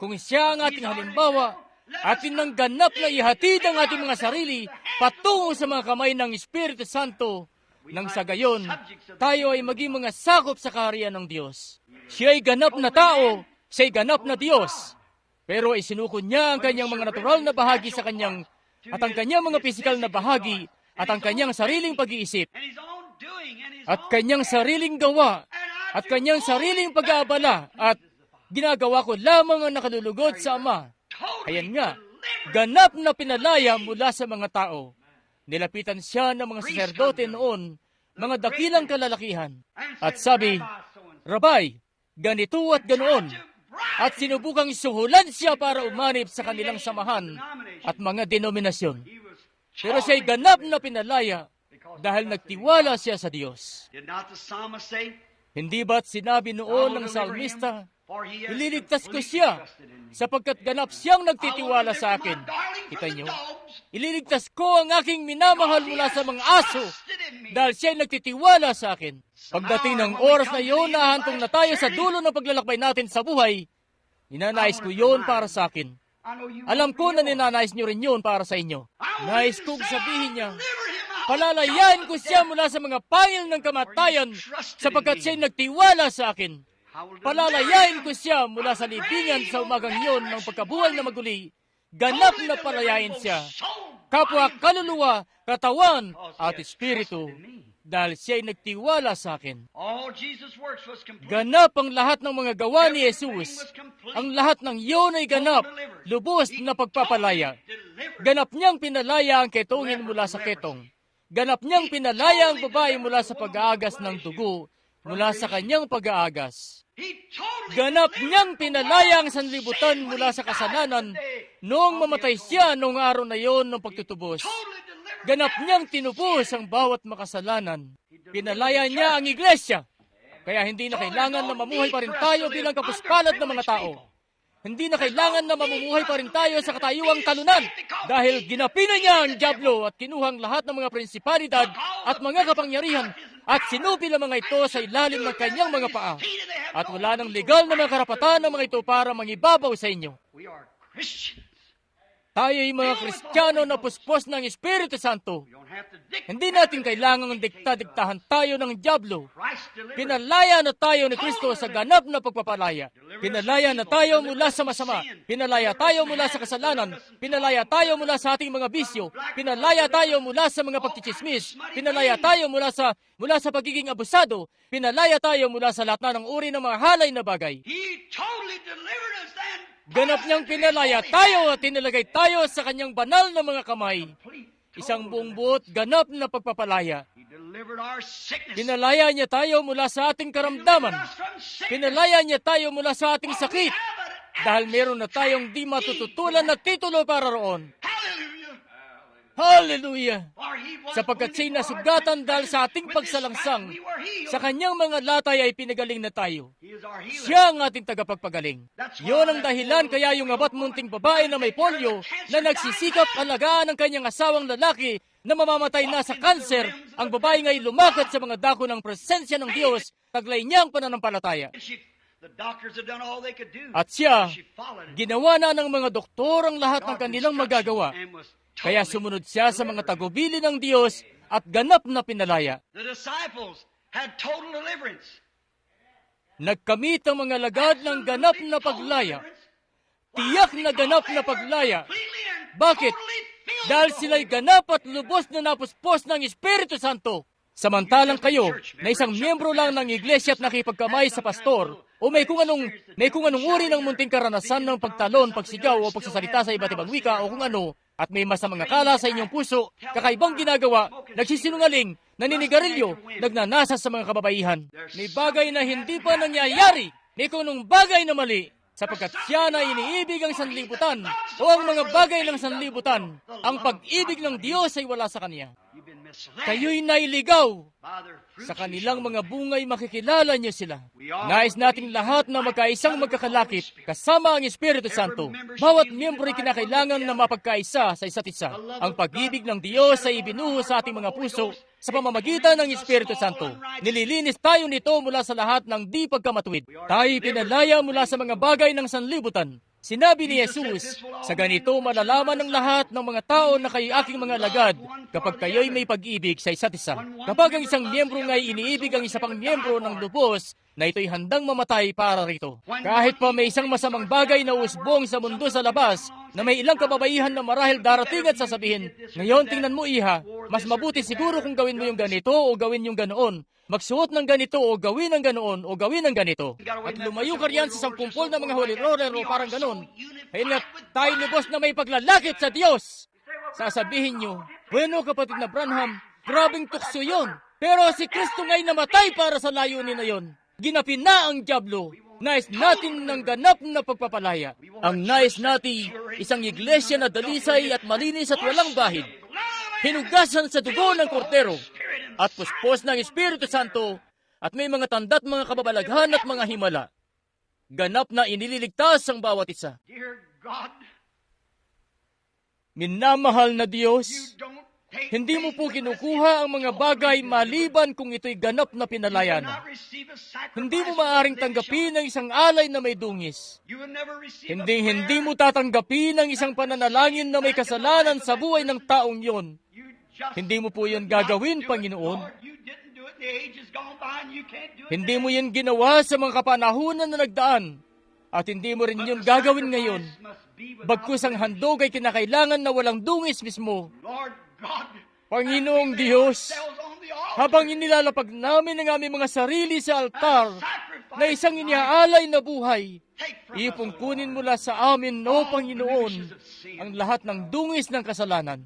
Kung siya ang ating halimbawa, atin nang ganap na ihatid ang ating mga sarili patungo sa mga kamay ng Espiritu Santo, nang sa gayon, tayo ay maging mga sakop sa kaharian ng Diyos. Siya ay ganap na tao, siya ay ganap na Diyos. Pero isinuko niya ang kanyang mga natural na bahagi sa kanyang, at ang kanyang mga pisikal na bahagi, at ang kanyang sariling pag-iisip, at kanyang sariling gawa, at kanyang sariling pag-aabala, at ginagawa ko lamang ang nakalulugod sa Ama. Ayan nga, ganap na pinalaya mula sa mga tao. Nilapitan siya ng mga saserdote noon, mga dakilang kalalakihan. At sabi, Rabay, ganito at ganoon. At sinubukang suhulan siya para umanib sa kanilang samahan at mga denominasyon. Pero siya'y ganap na pinalaya dahil nagtiwala siya sa Diyos. Hindi ba't sinabi noon ng salmista, ililigtas ko siya sapagkat ganap siyang nagtitiwala sa akin. Kita niyo? Ililigtas ko ang aking minamahal mula sa mga aso dahil siya'y nagtitiwala sa akin. Pagdating ng oras na iyon, nahantong na tayo sa dulo ng paglalakbay natin sa buhay. Ninanais ko yun para sa akin. Alam ko na ninanais niyo rin yun para sa inyo. Nais kong sabihin niya, palalayan ko siya mula sa mga pangil ng kamatayan sapagkat siya'y nagtiwala sa akin. Palalayain ko siya mula sa libingan sa umagang iyon ng pagkabuhay na maguli. Ganap na palayain siya. Kapwa kaluluwa, katawan, at espiritu. Dahil siya'y nagtiwala sa akin. Ganap ang lahat ng mga gawa ni Jesus. Ang lahat ng iyon ay ganap, lubos na pagpapalaya. Ganap niyang pinalaya ang ketongin mula sa ketong. Ganap niyang pinalaya ang babae mula sa pag-aagas ng dugo, mula sa kanyang pag-aagas. Ganap niyang pinalaya ang sanlibutan mula sa kasalanan noong mamatay siya noong araw na iyon ng pagtutubos. Ganap niyang tinubos ang bawat makasalanan. Pinalaya niya ang iglesia. Kaya hindi na kailangan na mamuhay pa rin tayo bilang kapuspalad ng mga tao. Hindi na kailangan na mamumuhay pa rin tayo sa katayuang talunan dahil ginapina niya ang dyablo at kinuhang lahat ng mga prinsipalidad at mga kapangyarihan at sinupi ang mga ito sa ilalim ng kanyang mga paa. At wala nang legal na mga karapatan ng mga ito para mangibabaw sa inyo. Tayo ay mga Kristiyano na puspos ng Espiritu Santo. Hindi natin kailangang dikta-diktahan tayo ng dyablo. Pinalaya na tayo ni Kristo sa ganap na pagpapalaya. Pinalaya na tayo mula sa masama. Pinalaya tayo mula sa kasalanan. Pinalaya tayo mula sa ating mga bisyo. Pinalaya tayo mula sa mga pagchichismis. Pinalaya tayo mula sa pagiging abusado. Pinalaya tayo mula sa lahat ng uri ng mga halay na bagay. Ganap niyang pinalaya tayo at tinalagay tayo sa kanyang banal na mga kamay. Isang buong buot, ganap na pagpapalaya. Pinalaya niya tayo mula sa ating karamdaman. Pinalaya niya tayo mula sa ating sakit. Dahil meron na tayong di matututulan na titulo para roon. Hallelujah! For he was Sapagkat siya'y wounded for our nasugatan dahil sa transgressions. ating With his pagsalangsang, stripes we were healed. sa kanyang mga latay ay pinagaling na tayo. He is our healer. Siya ang ating tagapagpagaling. Yun ang dahilan kaya yung abat munting babae na may polio na nagsisikap alagaan ang kanyang asawang lalaki na mamamatay na sa kanser, ang babae ngay lumakad sa mga dako ng presensya ng Diyos, taglay niya ang pananampalataya. The doctors have done all they could do. At siya, She followed it. ginawa na ng mga doktor ang lahat ng kanilang magagawa. Kaya sumunod siya sa mga tagubili ng Diyos at ganap na pinalaya. The disciples had total deliverance. Nagkamit ang mga lagad ng ganap na paglaya. Tiyak na ganap na paglaya. Bakit? Dahil sila'y ganap at lubos na napuspos ng Espiritu Santo. Samantalang kayo, na isang miyembro lang ng iglesia at nakipagkamay sa pastor, o may kung anong uri ng munting karanasan ng pagtalon, pagsigaw o pagsasalita sa iba't ibang wika o kung ano, at may masamang akala sa inyong puso, kakaibang ginagawa, nagsisinungaling, naninigarilyo, nagnanasa sa mga kababaihan. May bagay na hindi pa nangyayari, may kung anong bagay na mali, sapagkat siya na iniibig ang sanlibutan o ang mga bagay ng sanlibutan, ang pag-ibig ng Diyos ay wala sa kanya. Kayo'y nailigaw. Sa kanilang mga bungay makikilala niyo sila. Nais nating lahat na magkaisang magkakalakip kasama ang Espiritu Santo. Bawat miyembro ay kinakailangan na mapagkaisa sa isa't isa. Ang pag-ibig ng Diyos ay ibinuho sa ating mga puso sa pamamagitan ng Espiritu Santo. Nililinis tayo nito mula sa lahat ng di pagkamatuwid. Tayo pinalaya mula sa mga bagay ng sanlibutan. Sinabi ni Jesus, sa ganito malalaman ng lahat ng mga tao na kayo aking mga alagad kapag kayo'y may pag-ibig sa isa't isa. Kapag ang isang miyembro nga'y iniibig ang isa pang miyembro ng lubos, na ito'y handang mamatay para rito. Kahit pa may isang masamang bagay na usbong sa mundo sa labas, na may ilang kababaihan na marahil darating at sasabihin, ngayon tingnan mo iha, mas mabuti siguro kung gawin mo yung ganito o gawin yung ganoon. Magsuot ng ganito o gawin ng ganoon o gawin ng ganito. At lumayo ka riyan sa sangkumpol ng mga holy roller o parang ganoon. Kaya nga tayo lubos na may paglalakit sa Diyos. Sasabihin nyo, bueno kapatid na Branham, grabing tukso yun. Pero si Kristo nga'y namatay para sa layunin na yon. Ginapin na ang dyablo. Nais natin ng ganap na pagpapalaya. Ang nais natin, isang iglesia na dalisay at malinis at walang bahid. Hinugasan sa dugo ng kordero at puspos ng Espiritu Santo at may mga tanda't mga kababalaghan at mga himala. Ganap na inililigtas ang bawat isa. Dear God, Minamahal na Diyos, you don't take hindi mo po things unless kinukuha ang it's mga so bagay reasonable. maliban kung ito'y ganap na You pinalaya na. cannot receive a sacrifice Hindi mo with maaaring redemption. tanggapin ang isang alay na may dungis. You will never receive a Hindi prayer. mo tatanggapin ang isang pananalangin na may kasalanan sa buhay ng taong yon. You just Hindi mo po yun could not gagawin, do it, Panginoon. Lord. You didn't do it. The age has gone by and you can't do it Hindi today. mo yan ginawa sa mga kapanahunan na nagdaan. At hindi mo rin But yun the gagawin sacrifice ngayon. must be without Bagkus ang handog ay kinakailangan na walang dungis mismo. Lord God, Panginoong as we lay Diyos, ourselves on the altar, habang inilalapag namin ang aming mga sarili sa altar sacrifice na isang life, iniaalay na buhay, take from us, ipungkunin Lord, mula sa amin, o Panginoon, ang lahat ng dungis ng kasalanan.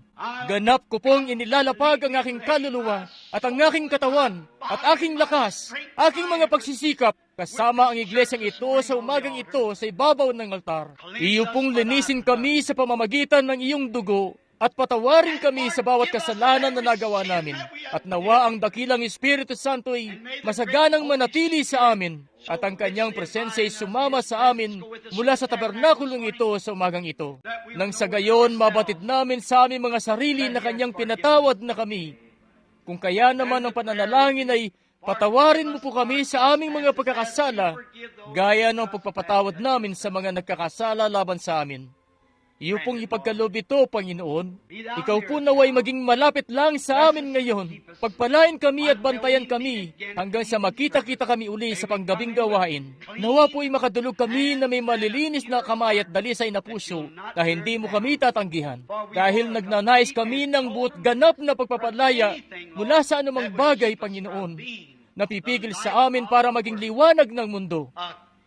Ganap ko pong inilalapag ang aking kaluluwa at ang aking katawan at aking lakas, aking mga pagsisikap, kasama ang iglesyang ito sa umagang ito sa ibabaw ng altar. Iyo pong linisin kami sa pamamagitan ng iyong dugo at patawarin kami sa bawat kasalanan na nagawa namin. At nawa ang dakilang Espiritu Santo ay masaganang manatili sa amin at ang kanyang presensya ay sumama sa amin mula sa tabernakulong ito sa umagang ito. Nang sa gayon, mabatid namin sa aming mga sarili na kanyang pinatawad na kami. Kung kaya naman ang pananalangin ay patawarin mo po kami sa aming mga pagkakasala, gaya ng pagpapatawad namin sa mga nagkakasala laban sa amin. Iyo pong ipagkaloob ito, Panginoon. Ikaw po naway maging malapit lang sa amin ngayon. Pagpalain kami at bantayan kami hanggang sa makita-kita kami uli sa panggabing gawain. Nawa po'y makadulog kami na may malilinis na kamay at dalisay na puso na hindi mo kami tatanggihan. Dahil nagnanais kami ng buot ganap na pagpapalaya mula sa anumang bagay, Panginoon, napipigil sa amin para maging liwanag ng mundo.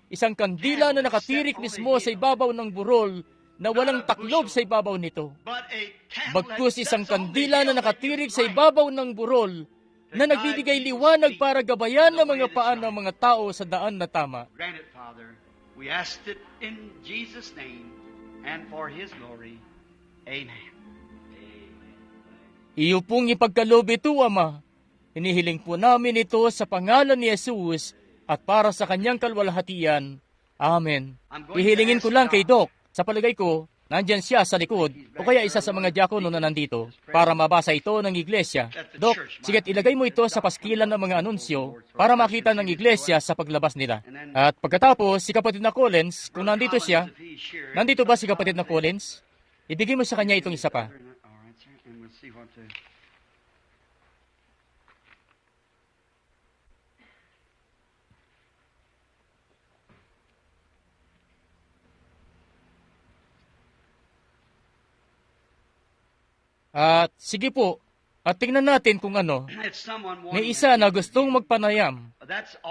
Isang kandila na nakatirik mismo sa ibabaw ng burol na walang taklob sa ibabaw nito. Bagkus isang kandila na nakatirik sa ibabaw ng burol na nagbibigay liwanag para gabayan ng mga paan ng mga tao sa daan na tama. Grant it, Father. We ask it in Jesus' name and for His glory. Amen. Iyo pong ipagkaloob ito, Ama. Hinihiling po namin ito sa pangalan ni Jesus at para sa kanyang kalwalhatian. Amen. Ihilingin ko lang kay Doc. Sa palagay ko, nandyan siya sa likod o kaya isa sa mga diakono na nandito para mabasa ito ng iglesia. Doc, siga't ilagay mo ito sa paskilan ng mga anunsyo para makita ng iglesia sa paglabas nila. At pagkatapos, si kapatid na Collins, kung nandito siya, nandito ba si kapatid na Collins? Ibigay mo sa kanya itong isa pa. At sige po, at tingnan natin kung ano. May isa na gustong magpanayam.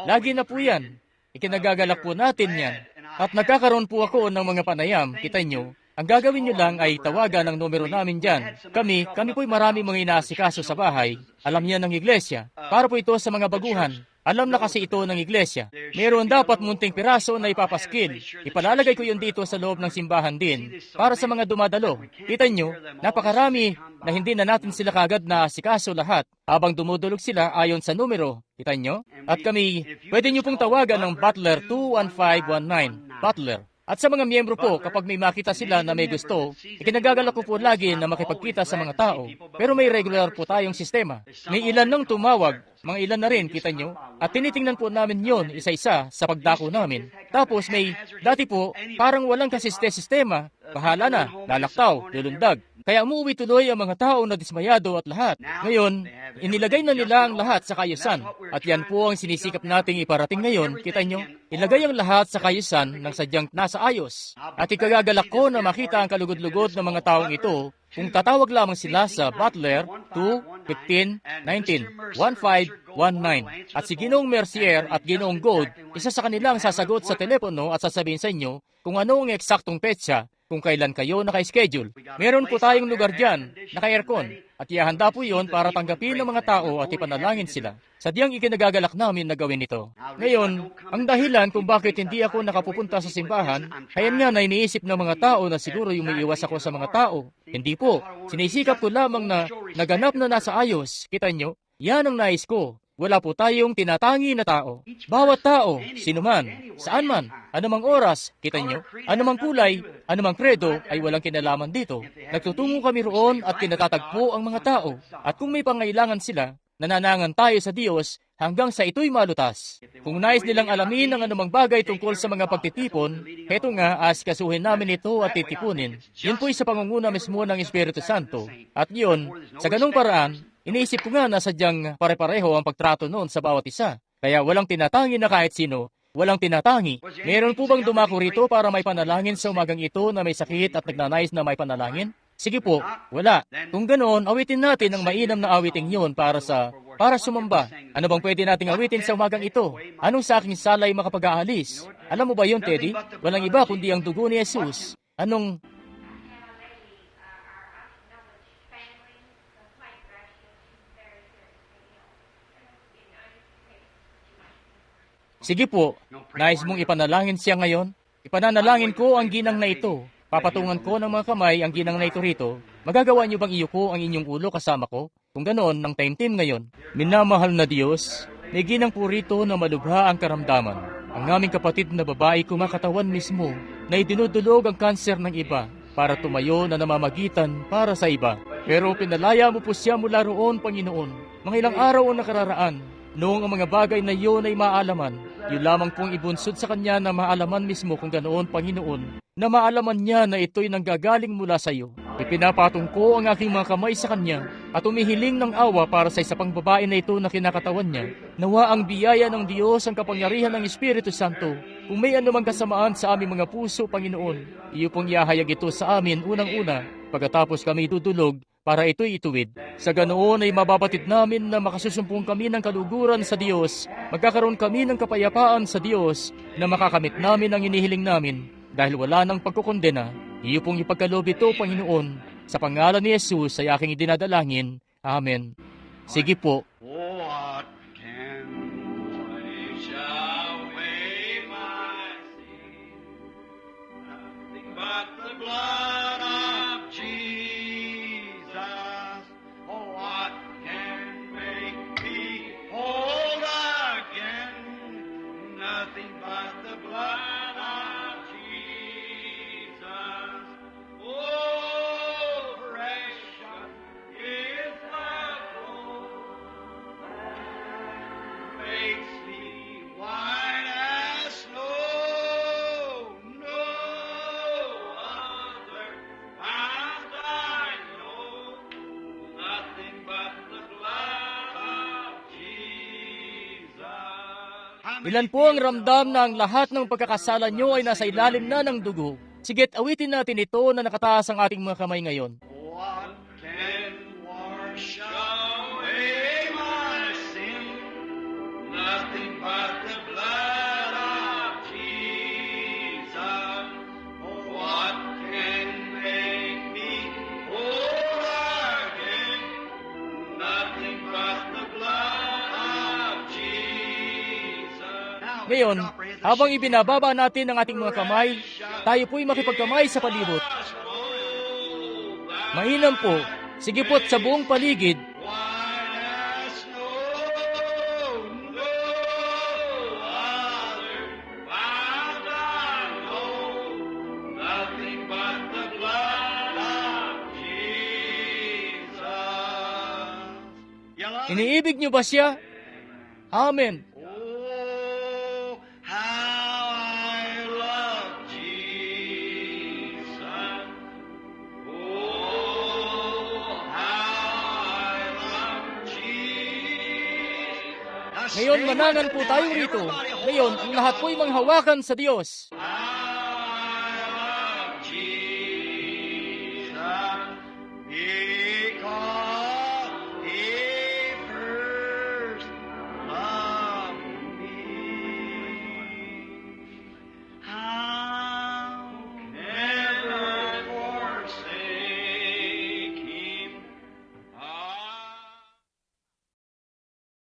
Lagi na po yan. Ikinagagalak po natin yan. At nagkakaroon po ako ng mga panayam, kita nyo. Ang gagawin nyo lang ay tawagan ang numero namin dyan. Kami po'y marami mga inaasikaso sa bahay. Alam niya ng iglesia. Para po ito sa mga baguhan. Alam na kasi ito ng iglesia. Meron dapat munting piraso na ipapaskil. Ipalalagay ko yun dito sa loob ng simbahan din para sa mga dumadalo. Kita nyo, napakarami na hindi na natin sila kagad na asikaso lahat habang dumudulog sila ayon sa numero. Kita nyo? At kami, pwede nyo pong tawagan ng Butler 21519. Butler. At sa mga miyembro po, kapag may makita sila na may gusto, ikinagagalak ko po lagi na makipagkita sa mga tao. Pero may regular po tayong sistema. May ilan nang tumawag, mga ilan na rin, kita nyo. At tinitingnan po namin yon isa-isa sa pagdako namin. Tapos dati po, parang walang kasiste-sistema. Bahala na, lalaktaw, lulundag. Kaya umuwi tuloy ang mga tao na dismayado at lahat. Ngayon, inilagay na nila ang lahat sa kayusan. At yan po ang sinisikap nating iparating ngayon, kita nyo. Ilagay ang lahat sa kayusan ng sadyang nasa ayos. At ikagagalak ko na makita ang kalugod-lugod ng mga taong ito kung tatawag lamang sila sa Butler 2-15-19-1519. At si Ginoong Mercier at Ginoong Gold, isa sa kanila ang sasagot sa telepono at sasabihin sa inyo kung ano ang eksaktong petsa kung kailan kayo naka-schedule. Meron po tayong lugar dyan, naka-aircon, at ihahanda po yon para tanggapin ng mga tao at ipanalangin sila. Sadyang ikinagagalak namin na gawin ito. Ngayon, ang dahilan kung bakit hindi ako nakapupunta sa simbahan, ayan nga na iniisip ng mga tao na siguro yung may iwas ako sa mga tao. Hindi po. Sinisikap ko lamang na naganap na nasa ayos. Kita nyo? Yan ang nais ko. Wala po tayong tinatangi na tao. Bawat tao, sinuman, saan man, anumang oras, kita nyo, anumang kulay, anumang kredo, ay walang kinalaman dito. Nagtutungo kami roon at kinatatagpo ang mga tao. At kung may pangailangan sila, nananangan tayo sa Diyos hanggang sa ito'y malutas. Kung nais nilang alamin ang anumang bagay tungkol sa mga pagtitipon, heto nga, asikasuhin namin ito at titipunin. Yun po'y sa pangunguna mismo ng Espiritu Santo. At yun, sa ganung paraan, iniisip ko nga na sadyang pare-pareho ang pagtrato noon sa bawat isa. Kaya walang tinatangi na kahit sino, walang tinatangi. Meron po bang dumako rito para may panalangin sa umagang ito na may sakit at nagnanais na may panalangin? Sige po, wala. Kung ganoon, awitin natin ang mainam na awiting yun para sumamba. Ano bang pwede nating awitin sa umagang ito? Anong sa aking salay makapag-aalis? Alam mo ba yun, Teddy? Walang iba kundi ang dugo ni Jesus. Anong... Sige po, nais mong ipanalangin siya ngayon? Ipananalangin ko ang ginang na ito. Papatungan ko ng mga kamay ang ginang na ito rito. Magagawa niyo bang iyuko ang inyong ulo kasama ko? Kung ganoon, ng time-team ngayon. Minamahal na Diyos, may ginang po rito na malubha ang karamdaman. Ang aming kapatid na babae kumakatawan mismo na idinudulog ang kanser ng iba para tumayo na namamagitan para sa iba. Pero pinalaya mo po siya mula roon, Panginoon. Mga ilang araw ang nakararaan. Noong ang mga bagay na iyon ay maalaman, yun lamang pong ibunsod sa kanya na maalaman mismo kung ganoon, Panginoon, na maalaman niya na ito'y nanggagaling mula sa iyo. Ipinapatong ko ang aking mga kamay sa kanya at umihiling ng awa para sa isa pang babae na ito na kinakatawan niya. Nawa ang biyaya ng Diyos, ang kapangyarihan ng Espiritu Santo. Kung may anumang kasamaan sa aming mga puso, Panginoon, iyo pong iahayag ito sa amin unang-una, pagkatapos kami dudulog, para ito'y ituwid. Sa ganoon ay mababatid namin na makasusumpong kami ng kaluguran sa Diyos, magkakaroon kami ng kapayapaan sa Diyos, na makakamit namin ang inihiling namin, dahil wala nang pagkukondena. Iyo pong ipagkaloob ito, Panginoon. Sa pangalan ni Jesus ay aking idinadalangin. Amen. Sige po. What can wash away my sin? Nothing but the blood of Jesus. Oh, Ilan po ang ramdam na ang lahat ng pagkakasala nyo ay nasa ilalim na ng dugo? Sige't awitin natin ito na nakataas ang ating mga kamay ngayon. What can wash away my sin? Nothing but the blood of Jesus. What can make me whole again? Nothing but the blood of Jesus. Ngayon, habang ibinababa natin ang ating mga kamay, tayo po'y makipagkamay sa palibot. Mainam po, sige po't sa buong paligid, White as snow, no other found I know, nothing but the blood of Jesus. You love me? iniibig nyo ba siya? Amen. Oh, how I love Jesus. Oh, how I love Jesus. Ngayon, manangan po tayo rito. Ngayon, ang lahat po'y manghawakan sa Diyos.